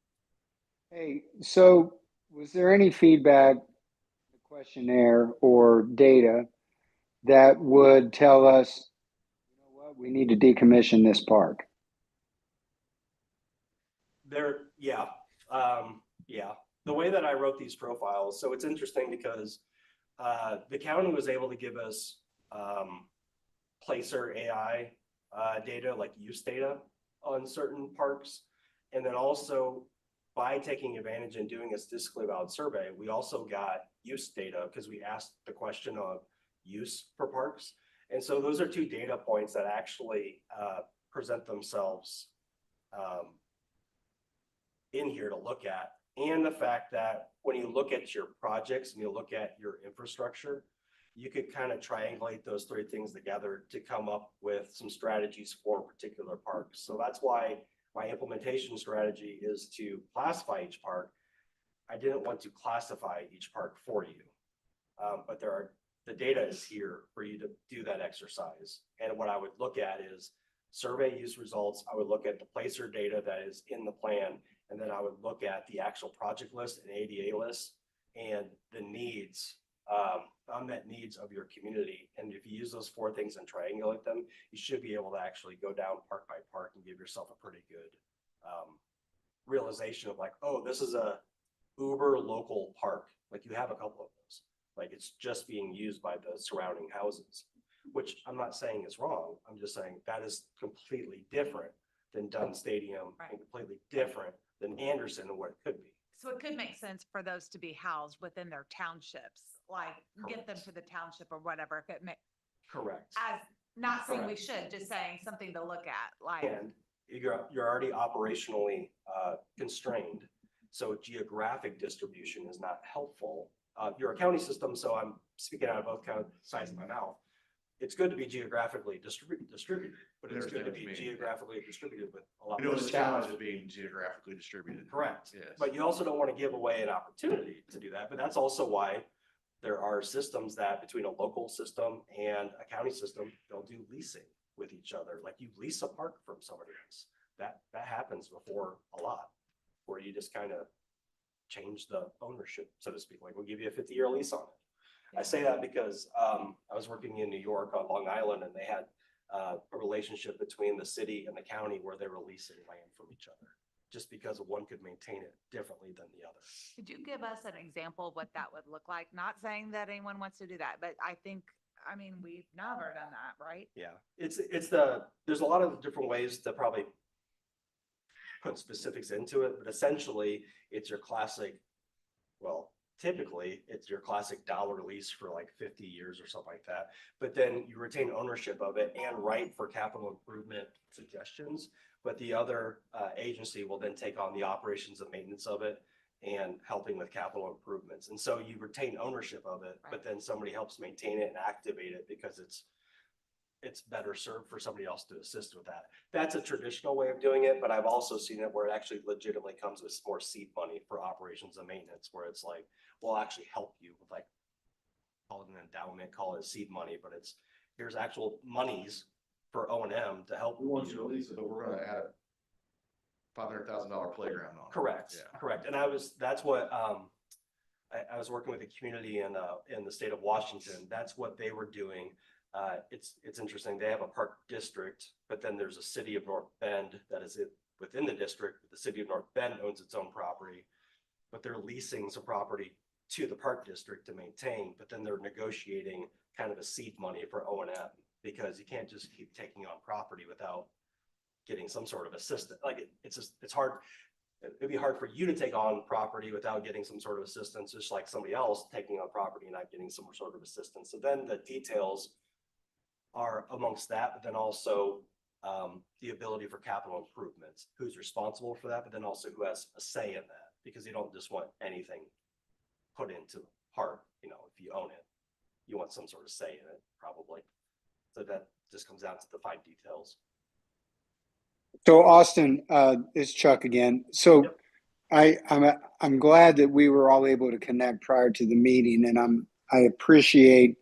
Hey, so was there any feedback, questionnaire or data that would tell us, you know what, we need to decommission this park? Yeah. The way that I wrote these profiles, so it's interesting because the county was able to give us Placer AI data, like use data on certain parks. And then also by taking advantage and doing a statistically valid survey, we also got use data because we asked the question of use for parks. And so those are two data points that actually present themselves in here to look at. And the fact that when you look at your projects and you look at your infrastructure, you could kind of triangulate those three things together to come up with some strategies for particular parks. So that's why my implementation strategy is to classify each park. I didn't want to classify each park for you. But the data is here for you to do that exercise. And what I would look at is survey use results. I would look at the placer data that is in the plan. And then I would look at the actual project list and ADA list and the needs, unmet needs of your community. And if you use those four things and triangulate them, you should be able to actually go down park by park and give yourself a pretty good realization of like, oh, this is a uber local park. Like you have a couple of those. Like it's just being used by the surrounding houses, which I'm not saying is wrong. I'm just saying that is completely different than Dunn Stadium and completely different than Anderson and what it could be. So it could make sense for those to be housed within their townships, like get them to the township or whatever, if it may, Correct. as, not saying we Correct. should, just saying something to look at, like. And you're already operationally constrained. So geographic distribution is not helpful. You're a county system, so I'm speaking out of both kind of sides of my mouth. It's good to be geographically distributed, but it's good to be geographically distributed with a lot You know, more the staff. challenge is being geographically distributed. Correct. Yes. But you also don't want to give away an opportunity to do that. But that's also why there are systems that between a local system and a county system, they'll do leasing with each other. Like you lease a park from somebody else. That happens before a lot, where you just kind of change the ownership, so to speak. Like we'll give you a 50-year lease on it. I say that because I was working in New York on Long Island, and they had a relationship between the city and the county where they were leasing land from each other, just because one could maintain it differently than the other. Could you give us an example of what that would look like? Not saying that anyone wants to do that, but I think, I mean, we've never done that, right? Yeah, there's a lot of different ways to probably put specifics into it, but essentially it's your classic, well, typically it's your classic dollar lease for like 50 years or something like that. But then you retain ownership of it and right for capital improvement suggestions. But the other agency will then take on the operations and maintenance of it and helping with capital improvements. And so you retain ownership of it, but then somebody helps maintain it and activate it because it's better served for somebody else to assist with that. That's a traditional way of doing it, but I've also seen it where it actually legitimately comes with more seed money for operations and maintenance, where it's like, we'll actually help you with like, call it an endowment, call it seed money, but here's actual monies for O and M to help. We want you to lease it, but we're gonna add a $500,000 playground on it. Correct, Yeah. correct. And that's what, I was working with a community in the state of Washington. That's what they were doing. It's interesting. They have a park district, but then there's a city of North Bend that is within the district. The city of North Bend owns its own property, but they're leasing some property to the park district to maintain, but then they're negotiating kind of a seed money for O and M, because you can't just keep taking on property without getting some sort of assistance. Like it's hard. It'd be hard for you to take on property without getting some sort of assistance, just like somebody else taking on property and not getting some sort of assistance. So then the details are amongst that, but then also the ability for capital improvements, who's responsible for that, but then also who has a say in that, because you don't just want anything put into the park. You know, if you own it, you want some sort of say in it, probably. So that just comes down to the fine details. So Austin, it's Chuck again. So Yep. I'm glad that we were all able to connect prior to the meeting, and I appreciate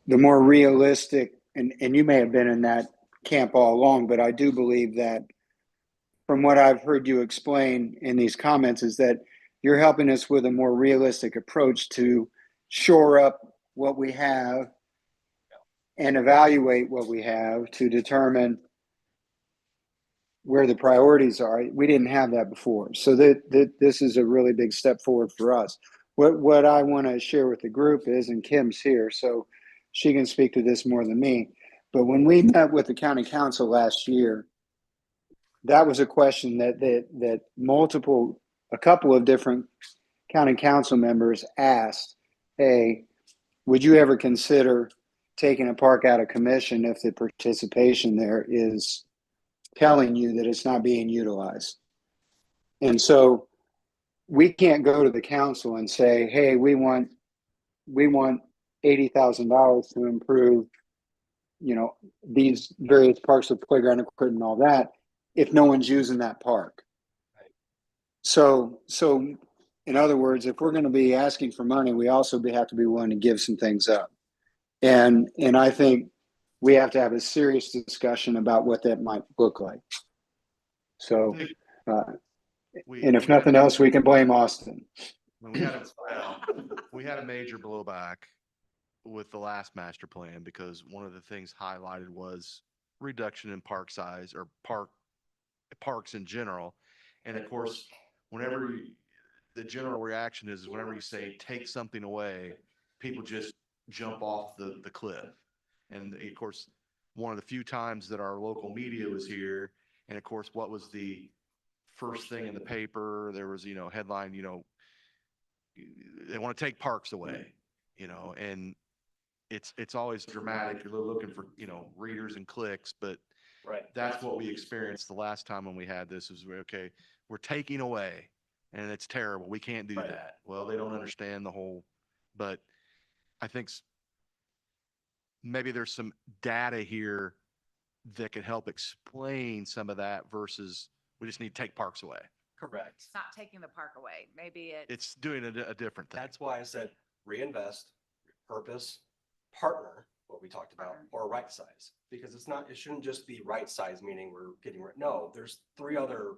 the more realistic, and you may have been in that camp all along, but I do believe that from what I've heard you explain in these comments is that you're helping us with a more realistic approach to shore up what we have and evaluate what we have to determine where the priorities are. We didn't have that before. So this is a really big step forward for us. What I want to share with the group is, and Kim's here, so she can speak to this more than me, but when we met with the county council last year, that was a question that a couple of different county council members asked, hey, would you ever consider taking a park out of commission if the participation there is telling you that it's not being utilized? And so we can't go to the council and say, hey, we want $80,000 to improve, these various parks of playground equipment and all that, if no one's using that park. Right. So in other words, if we're going to be asking for money, we also have to be willing to give some things up. And I think we have to have a serious discussion about what that might look like. So, and if nothing else, we can blame Austin. When we had a major blowback with the last master plan, because one of the things highlighted was reduction in park size or parks in general. And of course, the general reaction is whenever you say take something away, people just jump off the cliff. And of course, one of the few times that our local media was here, and of course, what was the first thing in the paper? There was, headline, they want to take parks away, and it's always dramatic. You're looking for, readers and clicks, but Right. that's what we experienced the last time when we had this is we're taking away, and it's terrible. We can't do Right. that. Well, they don't understand the whole, but I think maybe there's some data here that could help explain some of that versus we just need to take parks away. Correct. It's not taking the park away. Maybe It's doing a different thing. That's why I said reinvest, purpose, partner, what we talked about, or right size. Because it shouldn't just be right size, meaning we're getting rid. No, there's 3 other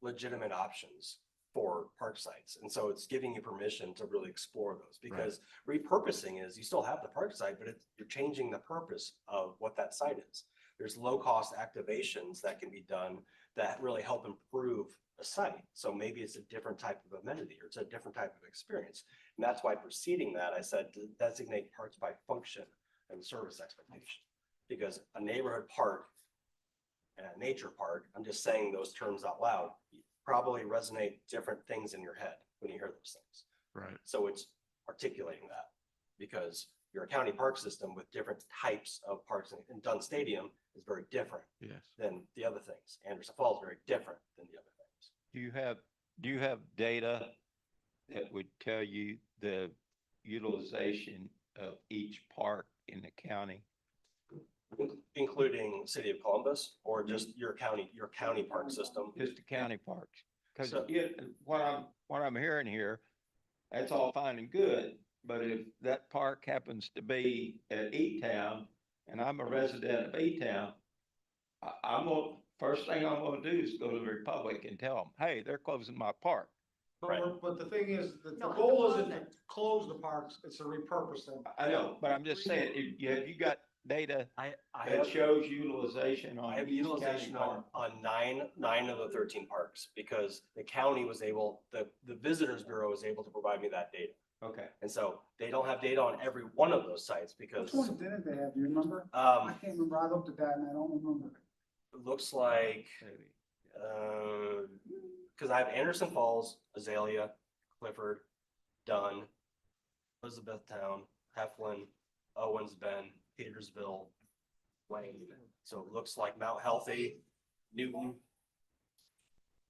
legitimate options for park sites. And so it's giving you permission to really explore those, because repurposing is you still have the park site, but you're changing the purpose of what that site is. There's low cost activations that can be done that really help improve a site. So maybe it's a different type of amenity or it's a different type of experience. And that's why preceding that, I said to designate parks by function and service expectation, because a neighborhood park and a nature park, I'm just saying those terms out loud, probably resonate different things in your head when you hear those things. Right. So it's articulating that, because your county park system with different types of parks and Dunn Stadium is very different than the other things. Anderson Falls is very different than the other things. Do you have data that would tell you the utilization of each park in the county? Including City of Columbus or just your county park system? Just the county parks? Because So- what I'm hearing here, that's all fine and good, but if that park happens to be at E-Town and I'm a resident of A-Town, first thing I'm gonna do is go to the Republic and tell them, hey, they're closing my park. But the thing is, that the No, goal close isn't to it. close the parks, it's to repurpose them. I know, but I'm just saying, have you got data I that have, shows utilization on I have each county utilization park? on nine of the 13 parks because the county was able, the Visitors Bureau was able to provide me that data. Okay. And so they don't have data on every one of those sites because, Which one didn't they have, do you remember? I um, can't remember, I looked at that and I don't remember. it looks like, cause I have Anderson Falls, Azalea, Clifford, Dunn, Elizabethtown, Heflin, Owens Bend, Petersville, Wayne. So it looks like Mount Healthy, Newton,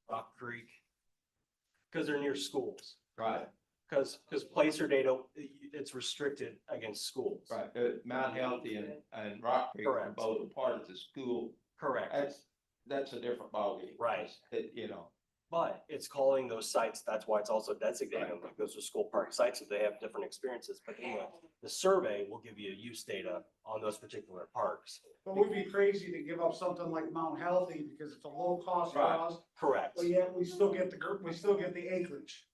Rock Creek, cause they're near schools. Right, Cause placer data, it's restricted against schools. right. Mount Healthy and Rock Creek are Correct. both a part of the school. Correct. That's a different ballgame. Right. You know, But it's calling those sites, that's why it's also designating them, like those are school park sites, so they have different experiences, but anyway, the survey will give you use data on those particular parks. But we'd be crazy to give up something like Mount Healthy because it's a low cost for Right. us, Correct, but yet we still get the acreage,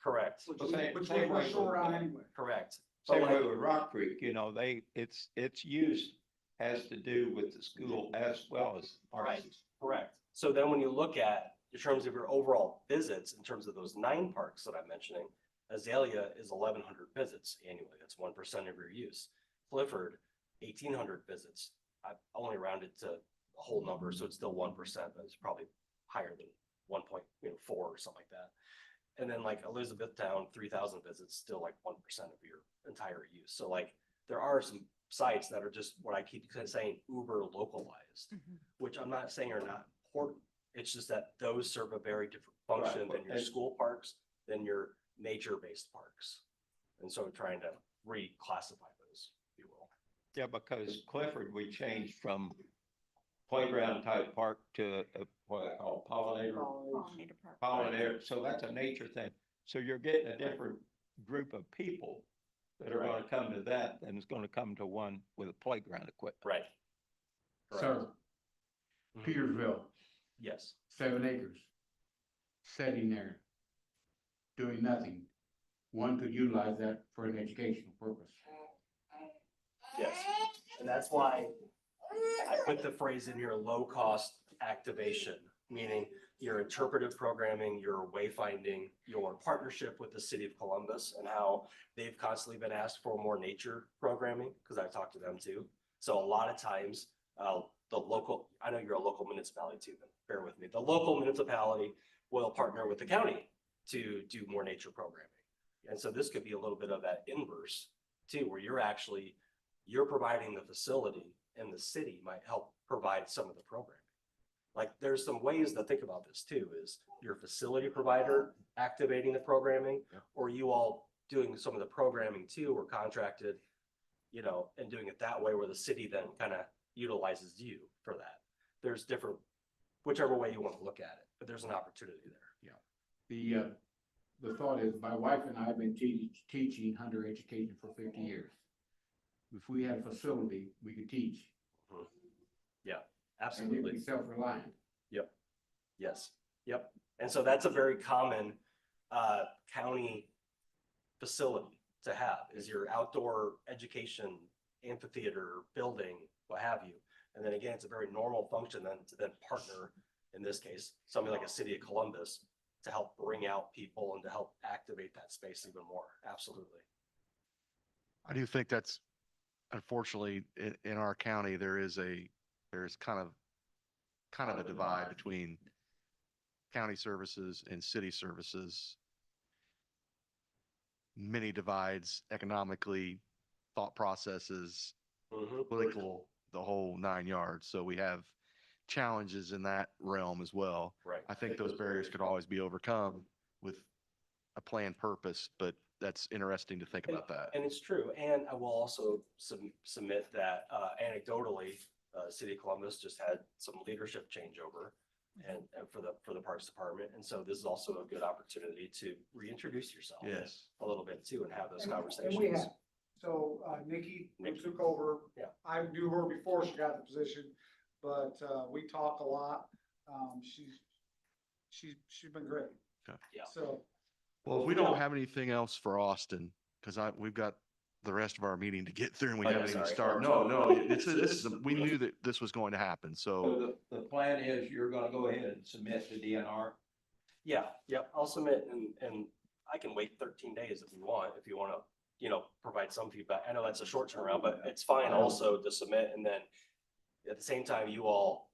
correct, which Well, same- which same we're way short with on that. anyway. correct. same But way like, with Rock Creek, you know, its use has to do with the school as well as Right. parks. correct. So then when you look at, in terms of your overall visits, in terms of those 9 parks that I'm mentioning, Azalea is 1,100 visits annually. That's 1% of your use. Clifford, 1,800 visits. I only rounded to a whole number, so it's still 1%, but it's probably higher than 1.4 or something like that. And then like Elizabethtown, 3,000 visits, still like 1% of your entire use. So like there are some sites that are just what I keep saying uber localized, which I'm not saying are not important. It's just that those serve a very different function than your And- school parks, than your nature-based parks. And so we're trying to reclassify those, if you will. Yeah, because Clifford, we changed from playground type park to what they call pollinator. So that's a nature thing. So you're getting a different group of people that are gonna come to that than is gonna come to one with a playground equipment. Right. So, Mhm. Petersville, Yes, 7 acres, sitting there, doing nothing. One could utilize that for an educational purpose. yes. And that's why I put the phrase in here, low-cost activation, meaning your interpretive programming, your wayfinding, your partnership with the city of Columbus and how they've constantly been asked for more nature programming, because I've talked to them too. So a lot of times, the local, I know you're a local municipality too, but bear with me. The local municipality will partner with the county to do more nature programming. And so this could be a little bit of that inverse too, where you're providing the facility and the city might help provide some of the programming. Like there's some ways to think about this too, is your facility provider activating the programming, or you all doing some of the programming too, or contracted, you know, and doing it that way where the city then kind of utilizes you for that. There's different, whichever way you want to look at it, but there's an opportunity there. The thought is, my wife and I have been teaching hunter education for 50 years. If we had a facility, we could teach. Yeah, And absolutely. we'd be self-reliant. Yes, yep. And so that's a very common county facility to have, is your outdoor education amphitheater building, what have you. And then again, it's a very normal function then to then partner, in this case, something like a city of Columbus, to help bring out people and to help activate that space even more. Absolutely. I do think that's unfortunately in our county, there's kind of a divide between county services and city services. Many divides economically, thought processes, political, the whole 9 yards. So we have challenges in that realm as well. Right. I think those barriers could always be overcome with a planned purpose, but that's interesting to think about that. And it's true. And I will also submit that anecdotally, City of Columbus just had some leadership changeover and for the Parks Department. And so this is also a good opportunity to reintroduce yourself Yes. a little bit too and have those And we conversations. have. So, Nikki who Nikki. took over. Yeah. I knew her before she got the position, but, we talk a lot. She's been great. Okay. Yeah. So, Well, if we don't have anything else for Austin, because we've got the rest of our meeting to get through and we Oh, yeah, haven't even sorry. started. No, we knew that this was going to happen. So So the plan is you're gonna go ahead and submit to DNR? Yeah, yep, I'll submit and I can wait 13 days if you want, provide some feedback. I know that's a short turnaround, but it's fine also to submit and then at the same time, you all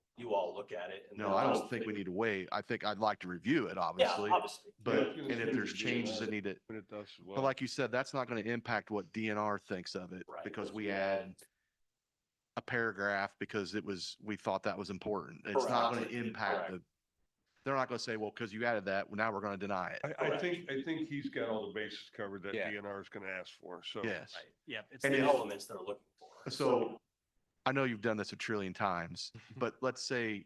look at it. And no, then I don't hopefully- think we need to wait. I think I'd like to review it, Yeah, obviously. obviously. But, Yeah, I was gonna and say if we there's should do changes that. that need it, When it does as well. but like you said, that's not going to impact what DNR thinks of it Right. because we add a paragraph because we thought that was important. It's not going to Correct. impact Correct. they're not going to say, well, because you added that, well, now we're going to deny it. I think he's got all the bases covered that Yeah. DNR is gonna ask for, so. Yes. Right, yeah, it's And the if- elements they're looking for. So I know you've done this a trillion times, but let's say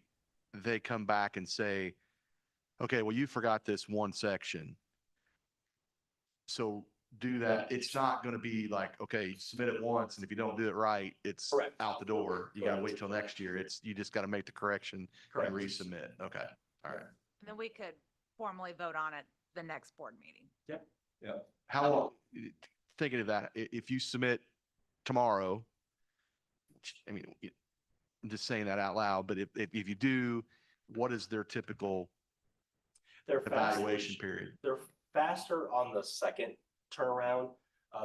they come back and say, okay, well, you forgot this one section. So do that. It's not going to be like, okay, submit it once. And if you don't do it right, it's Correct. out the door. You got to Correct. wait till next year. You just got to make the correction Correct. and resubmit. Okay. All right. And then we could formally vote on it the next board meeting. How long, thinking of that, if you submit tomorrow, I mean, I'm just saying that out loud, but if you do, what is their typical They're faster- evaluation period? They're faster on the second turnaround.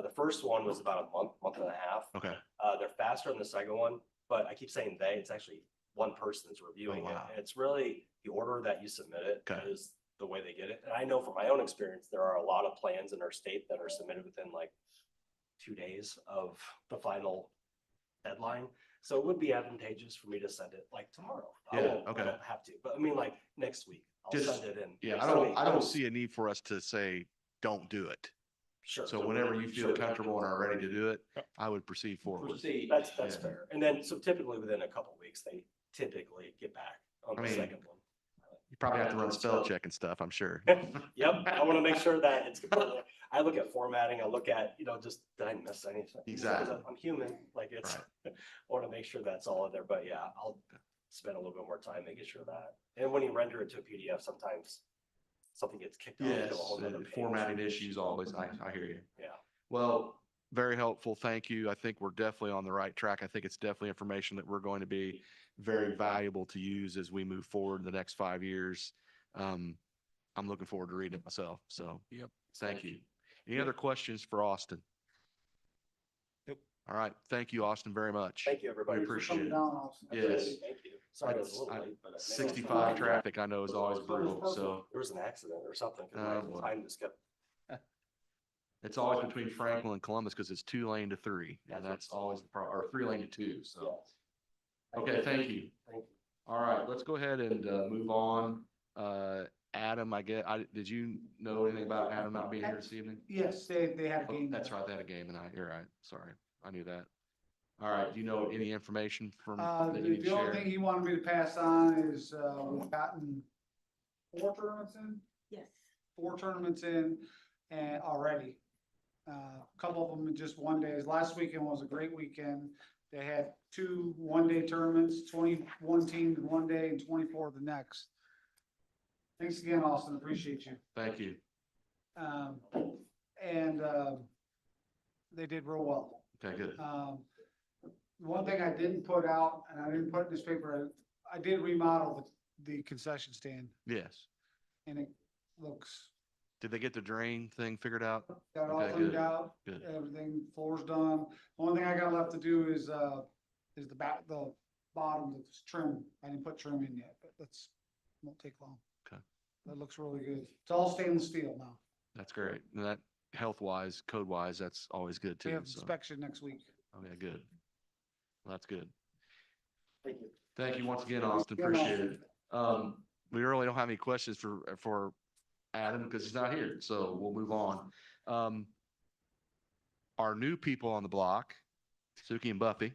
The first one was about a month and a half. Okay. They're faster on the second one, but I keep saying they, it's actually one person that's reviewing Oh, it. wow. And it's really the order that you submit it Okay. is the way they get it. And I know from my own experience, there are a lot of plans in our state that are submitted within like 2 days of the final deadline. So it would be advantageous for me to send it like tomorrow. Yeah, I okay. don't have to, but I mean like next week, I'll Just- send it in. Yeah, So I don't see a need for us to say, don't do it. Sure. So whenever you feel Sure. comfortable and are ready to do it, I would proceed forward. Proceed. That's Yeah. fair. And then, so typically within a couple weeks, they typically get back on I the mean, second one. You probably have to run spell check and stuff, I'm sure. Yep, I want to make sure that it's completely, I look at formatting, I look at, just, did I miss anything? Because Exactly. I'm human, like it's, I want to make sure that's all in there, but yeah, I'll spend a little bit more time making sure that. And when you render it to a PDF, sometimes something gets kicked off. to a Yes, whole nother page. formatting issues always, I hear you. Yeah. Well, very helpful. Thank you. I think we're definitely on the right track. I think it's definitely information that we're going to be very valuable to use as we move forward in the next 5 years. I'm looking forward to reading it myself. So. Yep. Thank you. Any other questions for Austin? Nope. All right. Thank you, Austin, very much. Thank you, everybody. We appreciate coming it. down, Austin. Yes. Thank you. Sorry, it was a little late, but. 65 traffic, I know, is always brutal. So There was an accident or something, Oh, because boy. my time just kept. it's always between Franklin and Columbus because it's 2 lane to 3. And that's always the problem, or 3 lane to 2. So, okay, thank you. Thank you. All right, let's go ahead and move on. Adam, did you know anything about Adam not being here this evening? Yes, they had a Oh, game. that's right, they had a game tonight. You're right. Sorry, I knew that. All right, do you know any information from that you need to The only share? thing he wanted me to pass on is, we've gotten 4 tournaments in. Yes. 4 tournaments in and already. A couple of them in just one days. Last weekend was a great weekend. They had 2 one-day tournaments, 21 teams one day and 24 the next. Thanks again, Austin. Appreciate you. Thank you. And they did real well. Okay, good. One thing I didn't put out, and I didn't put in this paper, I did remodel the concession stand, Yes. and it looks, Did they get the drain thing figured out? got all Okay, cleaned good, out, good. everything, floor's done. Only thing I got left to do is the bottom, that's trim. I didn't put trim in yet, but won't take long. Okay. That looks really good. It's all stainless steel now. That's great. And that health-wise, code-wise, that's always good We too. have So, inspection next week. okay, good. Well, that's good. Thank you. Thank you once again, Austin. Yeah, Appreciate it. We really don't have any questions for Adam because he's not here, so we'll move on. Our new people on the block, Suki and Buffy,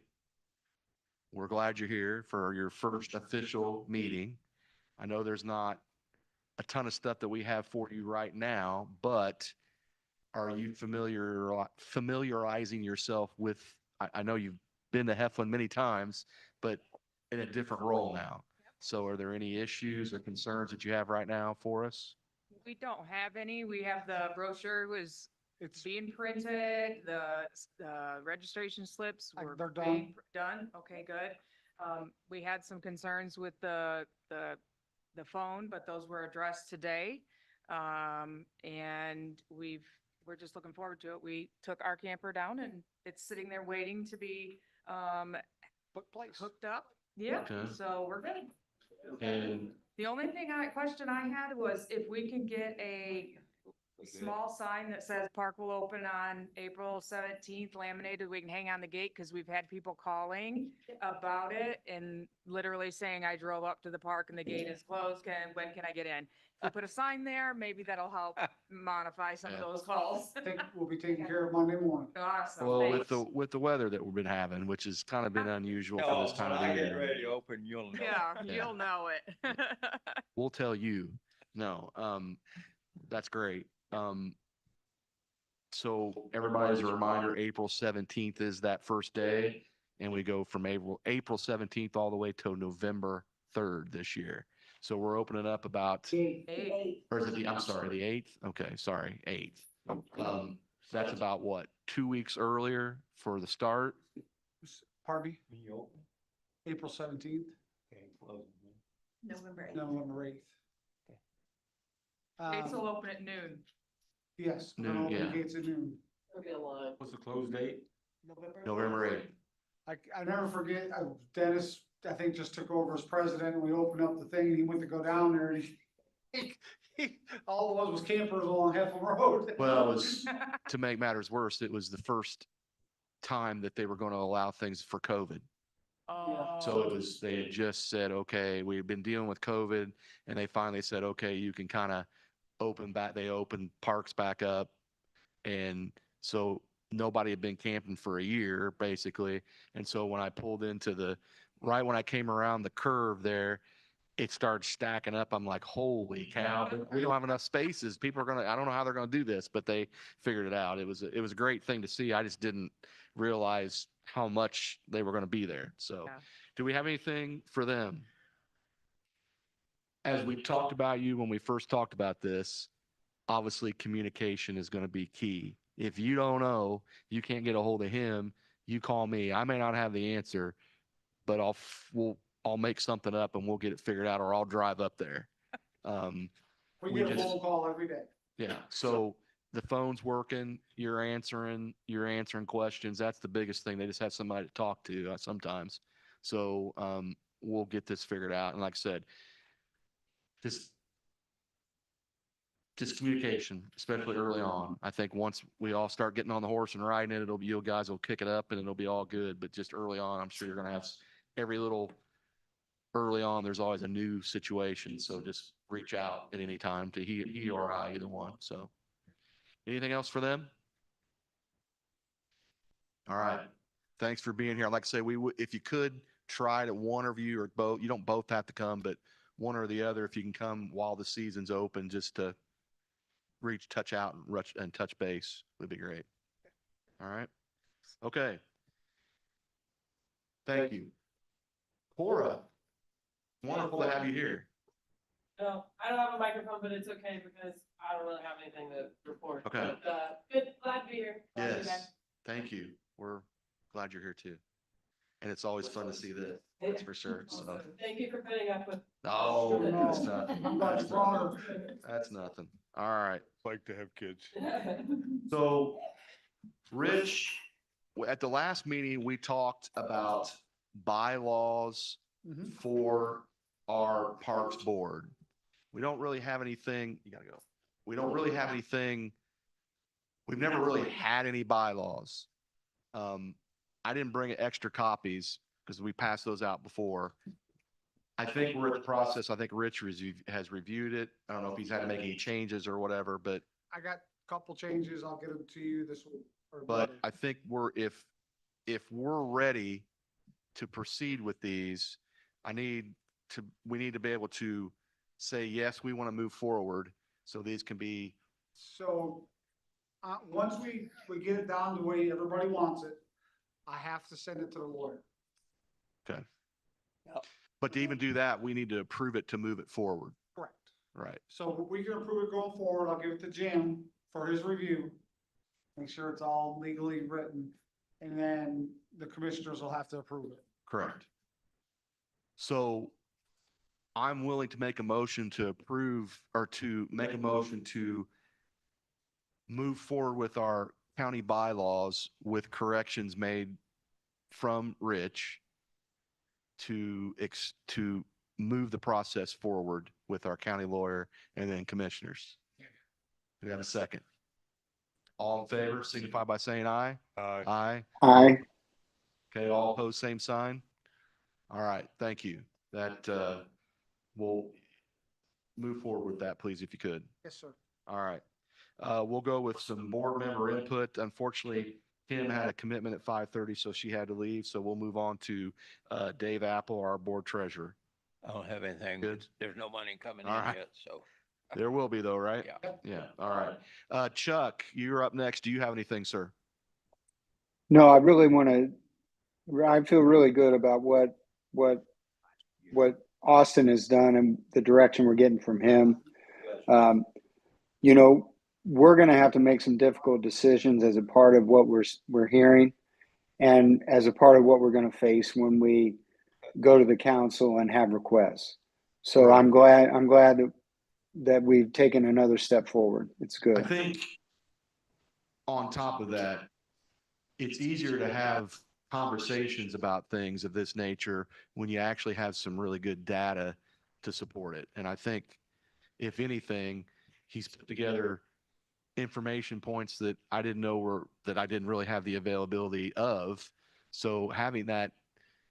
we're glad you're here for your first official meeting. I know there's not a ton of stuff that we have for you right now, but are you familiarizing yourself with, I know you've been to Heflin many times, but in a different role now. So are there any issues or concerns that you have right now for us? We don't have any. We have the brochure was, it's being printed, the registration slips were They're being done. Okay, good. We had some concerns with the phone, but those were addressed today. And we're just looking forward to it. We took our camper down and it's sitting there waiting to be, hooked up. Yeah, Okay. so we're good. And The only question I had was if we can get a small sign that says park will open on April 17th, laminated, we can hang on the gate, because we've had people calling about it and literally saying, I drove up to the park and the gate is closed, when can I get in? If we put a sign there, maybe that'll help modify some of Yeah. those calls. I think we'll be taken care of Monday morning. Awesome, well, with thanks. the weather that we've been having, which has kind of been unusual for this time of the I get year, ready to open, you'll know. Yeah, Yeah. you'll know it. we'll tell you. No, that's great. So everybody, as a reminder, April 17th is that first day, and we go from April 17th all the way till November 3rd this year. So we're opening up about, or is it I'm sorry, the 8th? Okay, sorry, 8th. That's about what, 2 weeks earlier for the start? Pardon me? When you open, April 17th, okay, close. November November 8th. Gates will open at noon. Yes, we're Noon, gonna open yeah. the gates at noon. It'll be a line. What's the close date? November 8th. I never forget, Dennis, I think, just took over as president and we opened up the thing and he went to go down there and all it was campers along Heflin Road. Well, it was, to make matters worse, it was the first time that they were going to allow things for COVID. So it was, they had just said, okay, we've been dealing with COVID, and they finally said, okay, you can kind of open back, they opened parks back up. And so nobody had been camping for a year, basically. And so when I pulled into right when I came around the curve there, it started stacking up. I'm like, holy cow, we don't have enough spaces. People are I don't know how they're going to do this, but they figured it out. It was a great thing to see. I just didn't realize how much they were going to be there. So Yeah. do we have anything for them? As we talked about you when we first talked about this, obviously communication is going to be key. If you don't know, you can't get a hold of him, you call me. I may not have the answer, but I'll make something up and we'll get it figured out, or I'll drive up there. We we get a just- phone call every day. Yeah. So the phone's working, you're answering questions. That's the biggest thing. They just have somebody to talk to sometimes. So, we'll get this figured out. And like I said, just communication, especially early on. I think once we all start getting on the horse and riding it, you guys will kick it up and it'll be all good. But just early on, I'm sure you're going to have early on, there's always a new situation. So just reach out at any time to he or I, either one. So anything else for them? All right. Thanks for being here. Like I say, if you could try to one of you or both, you don't both have to come, but one or the other, if you can come while the season's open, just to touch out and touch base would be great. All right. Okay. Thank you. Cora, wonderful to have you here. No, I don't have a microphone, but it's okay because I don't really have anything to report. Okay. But, good, glad to be here. Glad to be back. Yes. Thank you. We're glad you're here too. And it's always fun to see this, that's for sure. So, Thank you for putting up with. oh, that's nothing. I'm glad you brought her. That's nothing. All right. Like to have kids. So, Rich, at the last meeting, we talked about bylaws Mhm. for our Parks Board. We don't really have anything, you gotta go. We don't really have anything, we've never really had any bylaws. I didn't bring extra copies because we passed those out before. I think we're at the process. I think Rich has reviewed it. I don't know if he's had to make any changes or whatever, but I got a couple changes. I'll get them to you this week. But I think if we're ready to proceed with these, we need to be able to say, yes, we want to move forward. So these can be, So Once we get it down the way everybody wants it, I have to send it to the lawyer. Okay. But to even do that, we need to approve it to move it forward. Correct. Right. So we can approve it going forward. I'll give it to Jim for his review. Make sure it's all legally written, and then the commissioners will have to approve it. Correct. So I'm willing to make a motion to approve or to make a motion to move forward with our county bylaws with corrections made from Rich to move the process forward with our county lawyer and then commissioners. Do we have a second? All in favor, signify by saying aye. Aye. Aye. Okay, all opposed, same sign. All right, thank you. That, we'll move forward with that, please, if you could. Yes, sir. All right. We'll go with some board member input. Unfortunately, Kim had a commitment at 5:30, so she had to leave. So we'll move on to, Dave Apple, our board treasurer. I don't have anything. Good. There's no money coming in All right. yet, so. There will be though, right? Yeah. Yeah, all right. Chuck, you're up next. Do you have anything, sir? No, I really want to, I feel really good about what Austin has done and the direction we're getting from him. You know, we're going to have to make some difficult decisions as a part of what we're hearing and as a part of what we're going to face when we go to the council and have requests. So Right. I'm glad that we've taken another step forward. It's good. I think on top of that, it's easier to have conversations about things of this nature when you actually have some really good data to support it. And I think if anything, he's put together information points that I didn't know that I didn't really have the availability of. So having that,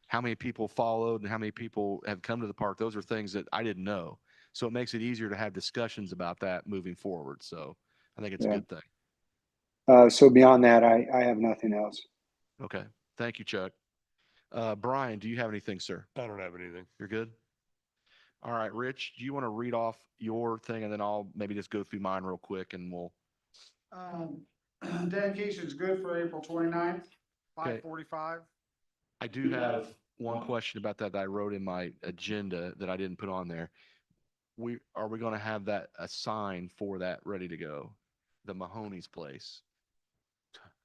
how many people followed and how many people have come to the park, those are things that I didn't know. So it makes it easier to have discussions about that moving forward. So I think it's a Yeah. good thing. So beyond that, I have nothing else. Okay. Thank you, Chuck. Brian, do you have anything, sir? I don't have anything. You're good? All right, Rich, do you want to read off your thing and then I'll maybe just go through mine real quick and we'll, Dedication's good for April 29th, Okay. 5:45. I do have one question about that I wrote in my agenda that I didn't put on there. Are we going to have that, a sign for that ready to go? The Mahoney's place.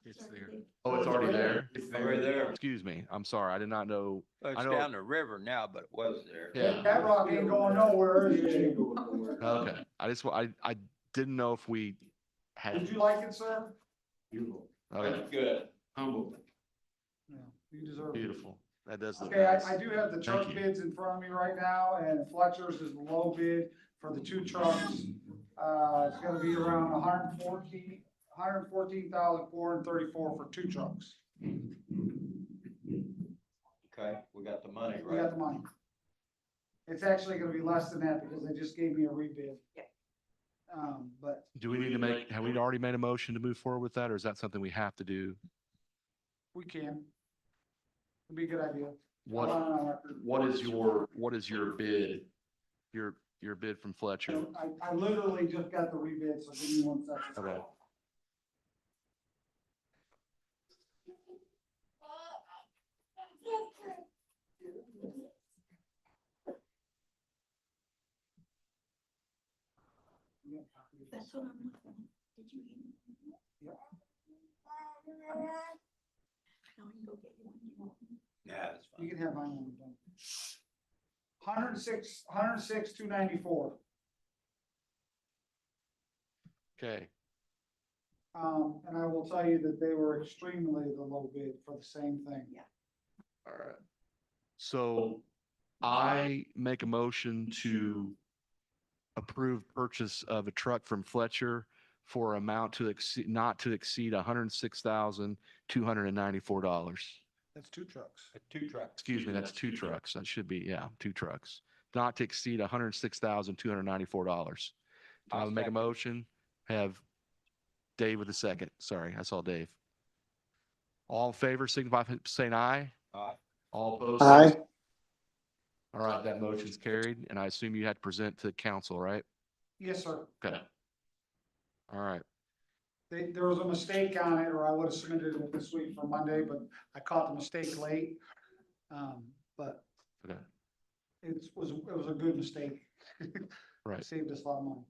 It's there. Oh, it's already there? It's Already there. Excuse me. I'm sorry. I did not know. Well, I it's know- down the river now, but it was there. Yeah. That rock ain't going nowhere. Okay. I didn't know if we had. Did you like it, sir? Beautiful. Okay. Good. Humble. Yeah, you deserve it. Beautiful. That does look Okay, nice. I do have the truck you. bids in front of me right now, and Fletcher's is the low bid for the two trucks. It's gonna be around 114,434 for two trucks. Okay, we got the money, We right? got the money. It's actually gonna be less than that because they just gave me a rebid. But Do we need to have we already made a motion to move forward with that or is that something we have to do? we can. It'd be a good idea. What is your bid? Your bid from Fletcher? I literally just got the rebid, so give me 1 second. Okay. That's what I'm looking at. Did you? Yeah. Now you go get one. Yeah, it's You fine. can have mine when we're done. 106,294. Okay. And I will tell you that they were extremely the low bid for the same thing. All right. So I make a motion to approve purchase of a truck from Fletcher for amount not to exceed $106,294. That's two trucks. Two trucks. Excuse me, that's two trucks. That should be, yeah, two trucks. Not to exceed $106,294. I'll I'll make a second. motion, have Dave with a second. Sorry, I saw Dave. All in favor, signify by saying aye. Aye. All opposed? Aye. All right, that motion's carried, and I assume you had to present to council, right? Yes, sir. Okay. All right. there was a mistake on it, or I would have submitted it this week for Monday, but I caught the mistake late. But Okay. it was a good mistake. Right. Saved us a lot of money.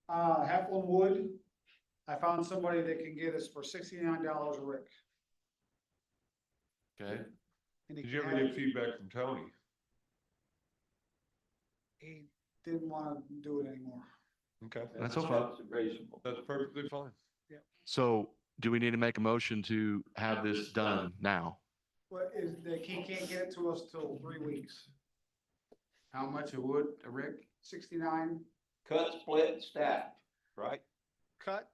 Heflin Wood, I found somebody that can get us for $69 a rick. Okay. And he Did you can ever have get it. feedback from Tony? He didn't wanna do it anymore. Okay. That's okay. That's reasonable. That's perfectly fine. So do we need to make a motion to have this done now? But he can't get it to us till 3 weeks. How much a wood, a Rick? 69, Cut, split, and stack, right? cut,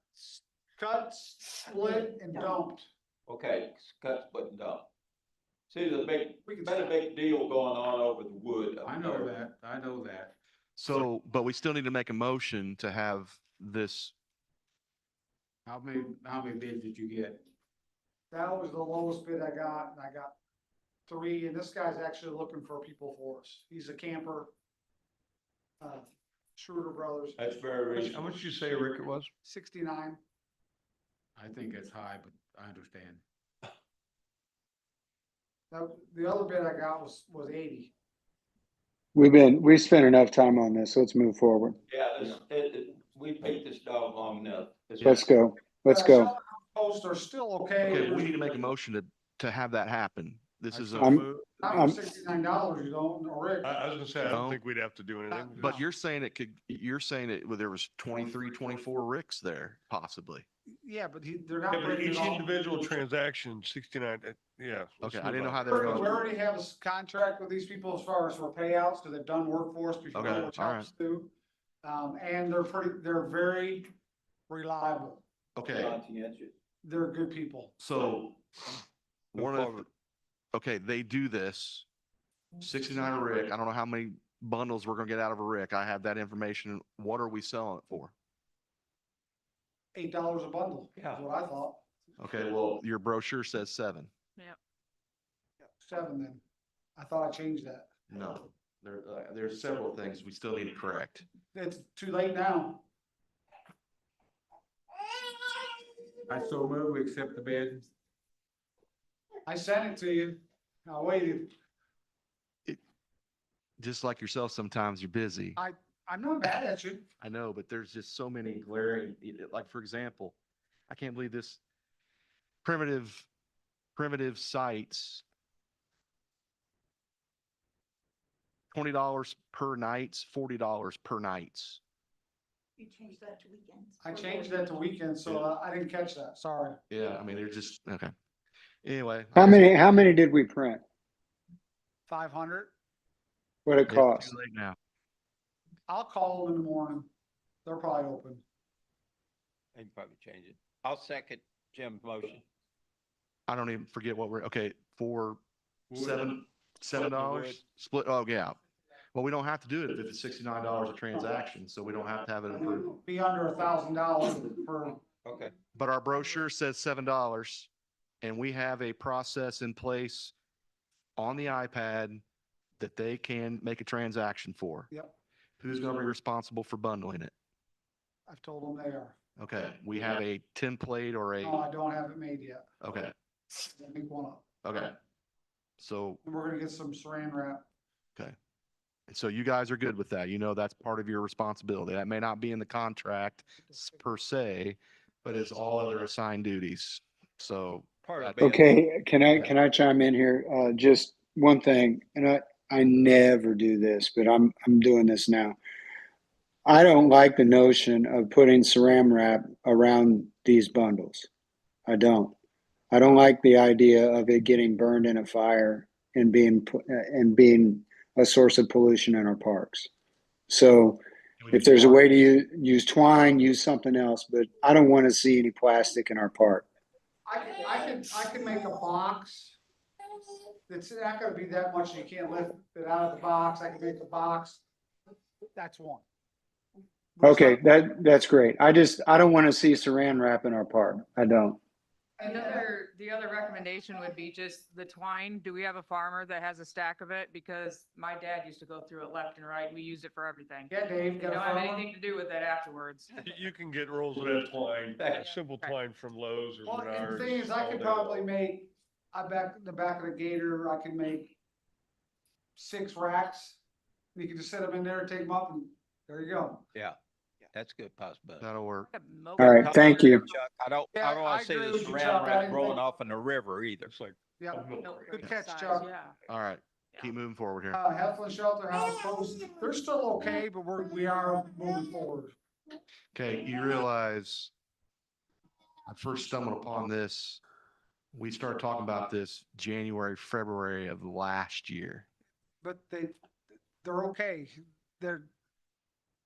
split, and dumped. Okay, cut, split, and dump. See, there's We can been a big deal going on over the wood. up I know north. that, I know that. So, but we still need to make a motion to have this. How many bids did you get? That was the lowest bid I got, and I got 3, and this guy's actually looking for people for us. He's a camper. Schroeder Brothers, That's very How reasonable. much did you say, Rick, it was? 69. I think it's high, but I understand. The other bid I got was 80. We spent enough time on this. Let's move forward. Yeah, we picked this dog long enough. Let's go. Let's go. Posts are still okay. Okay, we need to make a motion to have that happen. This I is so a, moved. Not I'm- for $69, you don't, or Rick. I was gonna say, I No. don't think we'd have to do anything. but you're saying you're saying that well, there was 23, 24 Ricks there, possibly. Yeah, but they're not. Yeah, but breaking it each all. individual transaction, 69, yeah. let's Okay, I move didn't know on. how they were We going. already have a contract with these people as far as for payouts, because they've done work for us before, Okay, which all helps too. And they're very reliable. Okay, Conscientious. They're good people. so Go one of, forward. okay, they do this, 69 a Rick. I don't know how many bundles we're gonna get out of a Rick. I have that information. What are we selling it for? $8 a bundle, Yeah. is what I thought. Okay, well, your brochure says 7. 7 then. I thought I changed that. No, there's several things we still need to correct. It's too late now. I so move, we accept the bid. I sent it to you. I waited. Just like yourself, sometimes you're busy. I'm not mad at you. I know, but there's just so many glaring, like, for example, I can't believe this primitive sites. $20 per nights, $40 per nights. You changed that to weekends. I changed that to weekend, so I didn't catch that. Sorry. Yeah, I mean, they're just, okay. Anyway. How many did we print? 500. What it It's cost? too late now. I'll call them in the morning. They're probably open. They can probably change it. I'll second Jim's motion. I don't even forget what okay, for Wood. $7 wood. split, oh, yeah. Well, we don't have to do it if it's $69 a transaction, so we don't have to have it approved. Be under $1,000 per. Okay. But our brochure says $7 and we have a process in place on the iPad that they can make a transaction for. Yep. Who's going to be responsible for bundling it? I've told them they are. Okay, we have a template or No, I don't have it made yet. okay, I'll make one up. okay. So, And we're gonna get some saran wrap. and so you guys are good with that. You know, that's part of your responsibility. That may not be in the contract per se, but it's all other assigned duties. So, Part of Okay. Okay, can I chime in here? Just one thing, and I never do this, but I'm doing this now. I don't like the notion of putting saran wrap around these bundles. I don't. I don't like the idea of it getting burned in a fire and being a source of pollution in our parks. So if there's a way to use twine, use something else, but I don't want to see any plastic in our park. I can make a box. It's not gonna be that much, you can't lift it out of the box. I can make a box. That's one. Okay, that's great. I don't want to see saran wrap in our park. I don't. The other recommendation would be just the twine. Do we have a farmer that has a stack of it? Because my dad used to go through it left and right. We used it for everything. Yeah, Dave, We got a don't have farmer? anything to do with it afterwards. You can get rolls of that twine, simple twine from Lowe's or Well, and Menards. the thing is, I all could day probably long. make, the back of the gator, I can make 6 racks. You can just set them in there and take them up and there you go. That's a good possibility. That'll work. All right, thank you. Chuck, I don't Yeah, I wanna see agree the with you, saran Chuck. I wrap didn't rolling think- off in the river either. It's like, Yeah. Good catch, Chuck. Yeah. All right, keep moving forward here. Heflin Shelter House posts, they're still okay, but we are moving forward. Okay, you realize I first stumbled upon this. We started talking about this January, February of last year. But they're okay. They're,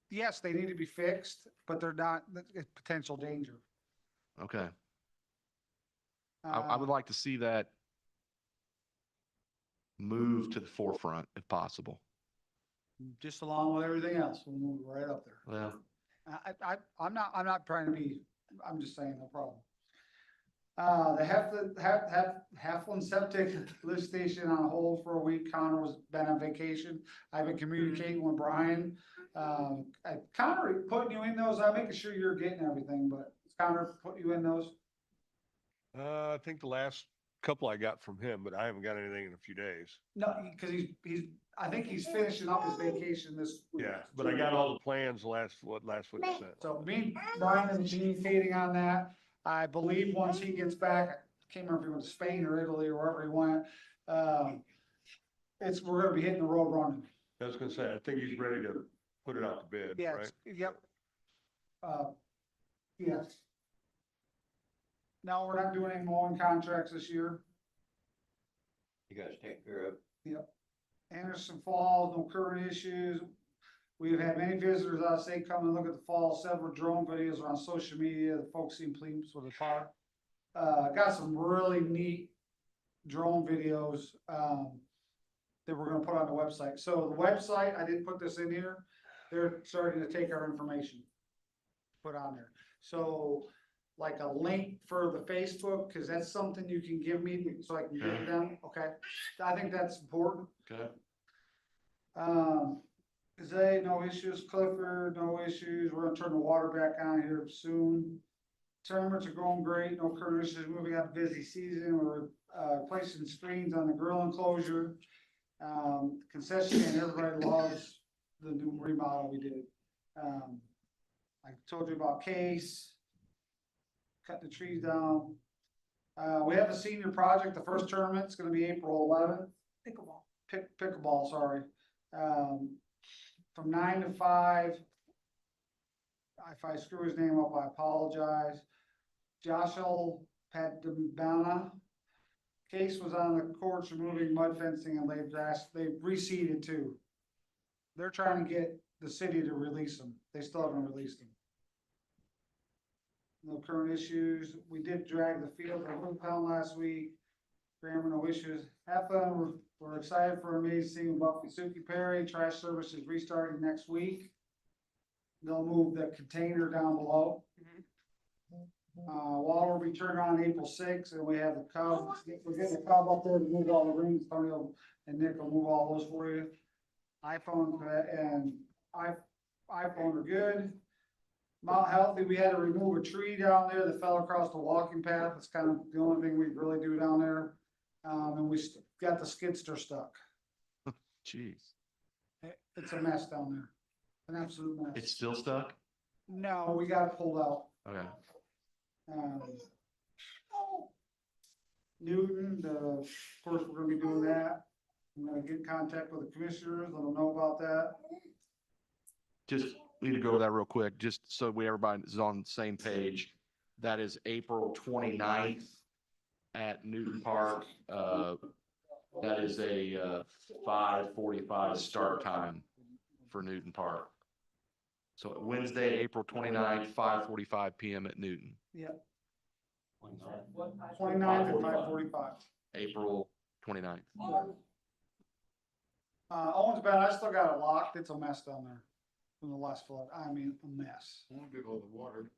yes, they need to be fixed, but they're not, it's potential danger. Okay. I would like to see that move to the forefront if possible. Just along with everything else, we'll move right up there. Well, I'm not trying to be, I'm just saying, no problem. The Heflin Septic Lift Station on hold for a week. Connor was been on vacation. I've been communicating with Brian. Connor putting you in those, I'm making sure you're getting everything, but Connor put you in those? I think the last couple I got from him, but I haven't got anything in a few days. No, cause I think he's finishing up his vacation this week. Yeah, but I got all the plans last week you sent. So me, and Brian have been communicating on that. I believe once he gets back, I can't remember if he went to Spain or Italy or wherever he went. We're gonna be hitting the road running. I was gonna say, I think he's ready to put it out to bid, Yeah, right? yep. Yes. No, we're not doing any mowing contracts this year. You guys take care of. Yep. Anderson Falls, no current issues. We've had many visitors out of state come and look at the fall. Several drone videos are on social media. The folks seem pleased with the park. Got some really neat drone videos, that we're gonna put on the website. So the website, I didn't put this in here. They're starting to take our information, put on there. So like a link for the Facebook, cause that's something you can give me so I can give it them. Okay. I think that's important. okay. Zay, no issues. Clifford, no issues. We're gonna turn the water back on here soon. Tournaments are going great. No current issues. Moving out to busy season. We're placing screens on the grill enclosure. Concession and everybody loves the new remodel we did. I told you about Case. Cut the trees down. We have a senior project. The first tournament's gonna be April 11th. Pickleball. Pickleball, sorry. From 9 to 5. If I screw his name up, I apologize. Joshua Padabana. Case was on the courts removing mud fencing and laid grass. They reseeded too. They're trying to get the city to release them. They still haven't released them. No current issues. We did drag the field at Hometown last week. Grammar, no issues. Have fun. We're excited for amazing Buffy Suki Perry. Trash service is restarting next week. They'll move the container down below. Water will be turned on April 6th, and we have the Cub. We're getting the Cub up there to move all the rings. Tony and Nick will move all those for you. iPhone and iPhone are good. Mount Healthy, we had to remove a tree down there that fell across the walking path. It's kind of the only thing we really do down there. And we got the skidster stuck. Jeez. It's a mess down there. An absolute mess. It's still stuck? No, we got it pulled out. Okay. Newton, of course, we're gonna be doing that. I'm gonna get in contact with the commissioners, let them know about that. Just need to go over that real quick, just so everybody is on the same page. That is April 29th at Newton Park. That is a 5:45 start time for Newton Park. So Wednesday, April 29th, 5:45 PM at Newton. Yep. 29th at 5:45. April 29th. Owens Bend, I still got it locked. It's a mess down there from the last flood. I mean, a mess. Won't get all the water.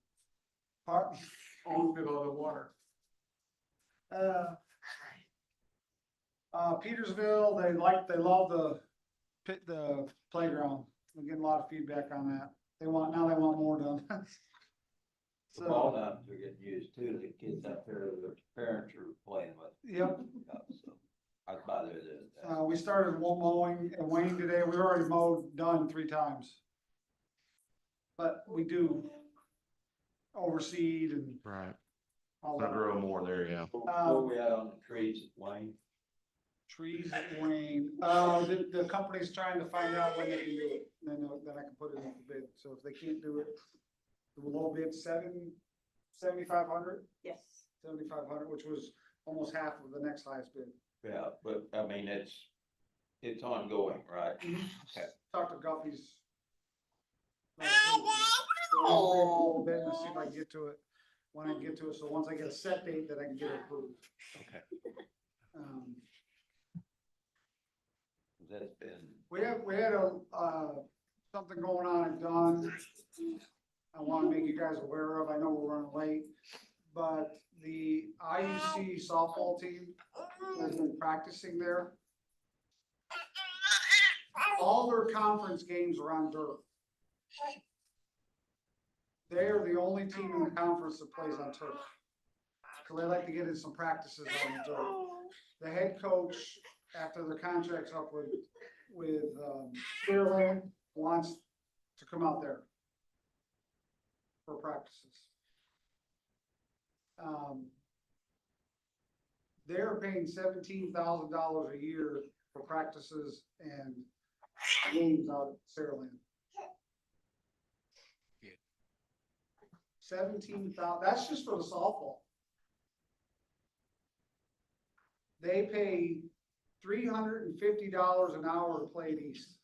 Part, Won't get all the water. Petersville, they love the playground. We're getting a lot of feedback on that. Now they want more done. The ball So, diamonds are getting used too, the kids out there, their parents are playing with. yep, So I was by there the other day. we started mowing and Wayne today. We've already done 3 times. But we do overseed and Right. all Not that. grow more there, yeah. Where we at on the trees at Wayne? Trees at Wayne, the company's trying to find out when they can do it, then I can put it in the bid, so if they can't do it, the low bid $7,500, Yes. which was almost half of the next highest bid. Yeah, but I mean, it's ongoing, right? Okay. Talked to Guffey's. last week. So I'll bring it a little bit and see if I can get to it, when I can get to it, so once I get a set date, then I can get it approved. Okay. That's been, We had something going on at Dunn. I want to make you guys aware of. I know we're running late, but the IUC softball team has been practicing there. All their conference games are on dirt. They are the only team in the conference that plays on turf. Cause they like to get in some practices on the dirt. The head coach, after their contract's up with Fairland, wants to come out there for practices. They're paying $17,000 a year for practices and games out at Fairland. 17,000, that's just for the softball. They pay $350 an hour to play at East.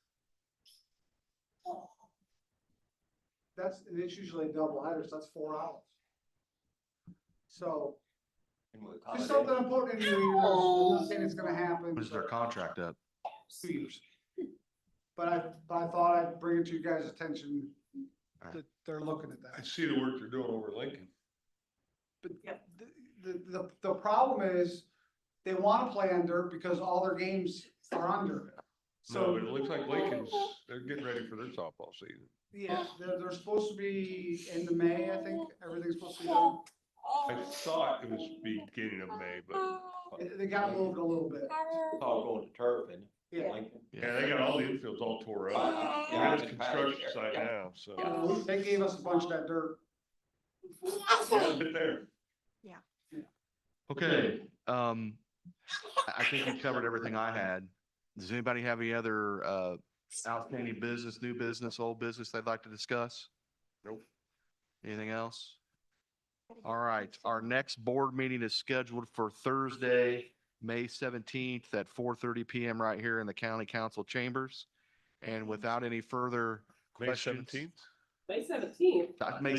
And it's usually a double header, so that's 4 hours. So, and with just something I'm putting in your ears, I'm not saying it's gonna happen. When's their contract up? 2 years. But I thought I'd bring it to you guys' attention that they're looking at I that. see the work they're doing over Lincoln. But the problem is, they wanna play on dirt because all their games are on dirt. So So, it looks like Lincoln's, they're getting ready for their softball season. yeah, they're supposed to be into May, I think, everything's supposed to be done. I thought it was beginning of May, but They got moved a little bit. it's all going to turf and Yeah. Lincoln. yeah, they got all the infields all tore up. Yeah, It's construction site now, so. They gave us a bunch of that dirt. Yeah, a bit there. Okay, I think you covered everything I had. Does anybody have any other, outstanding business, new business, old business they'd like to discuss? Nope. Anything else? All right, our next board meeting is scheduled for Thursday, May 17th at 4:30 PM right here in the county council chambers. And without any further May questions. 17th? May 17th. May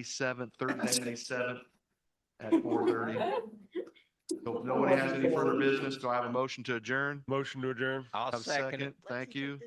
7th, Thursday, May 7th at 4:30. So if nobody has any further business, do I have a motion to adjourn? Motion to adjourn. I'll Have a second it. Thank you.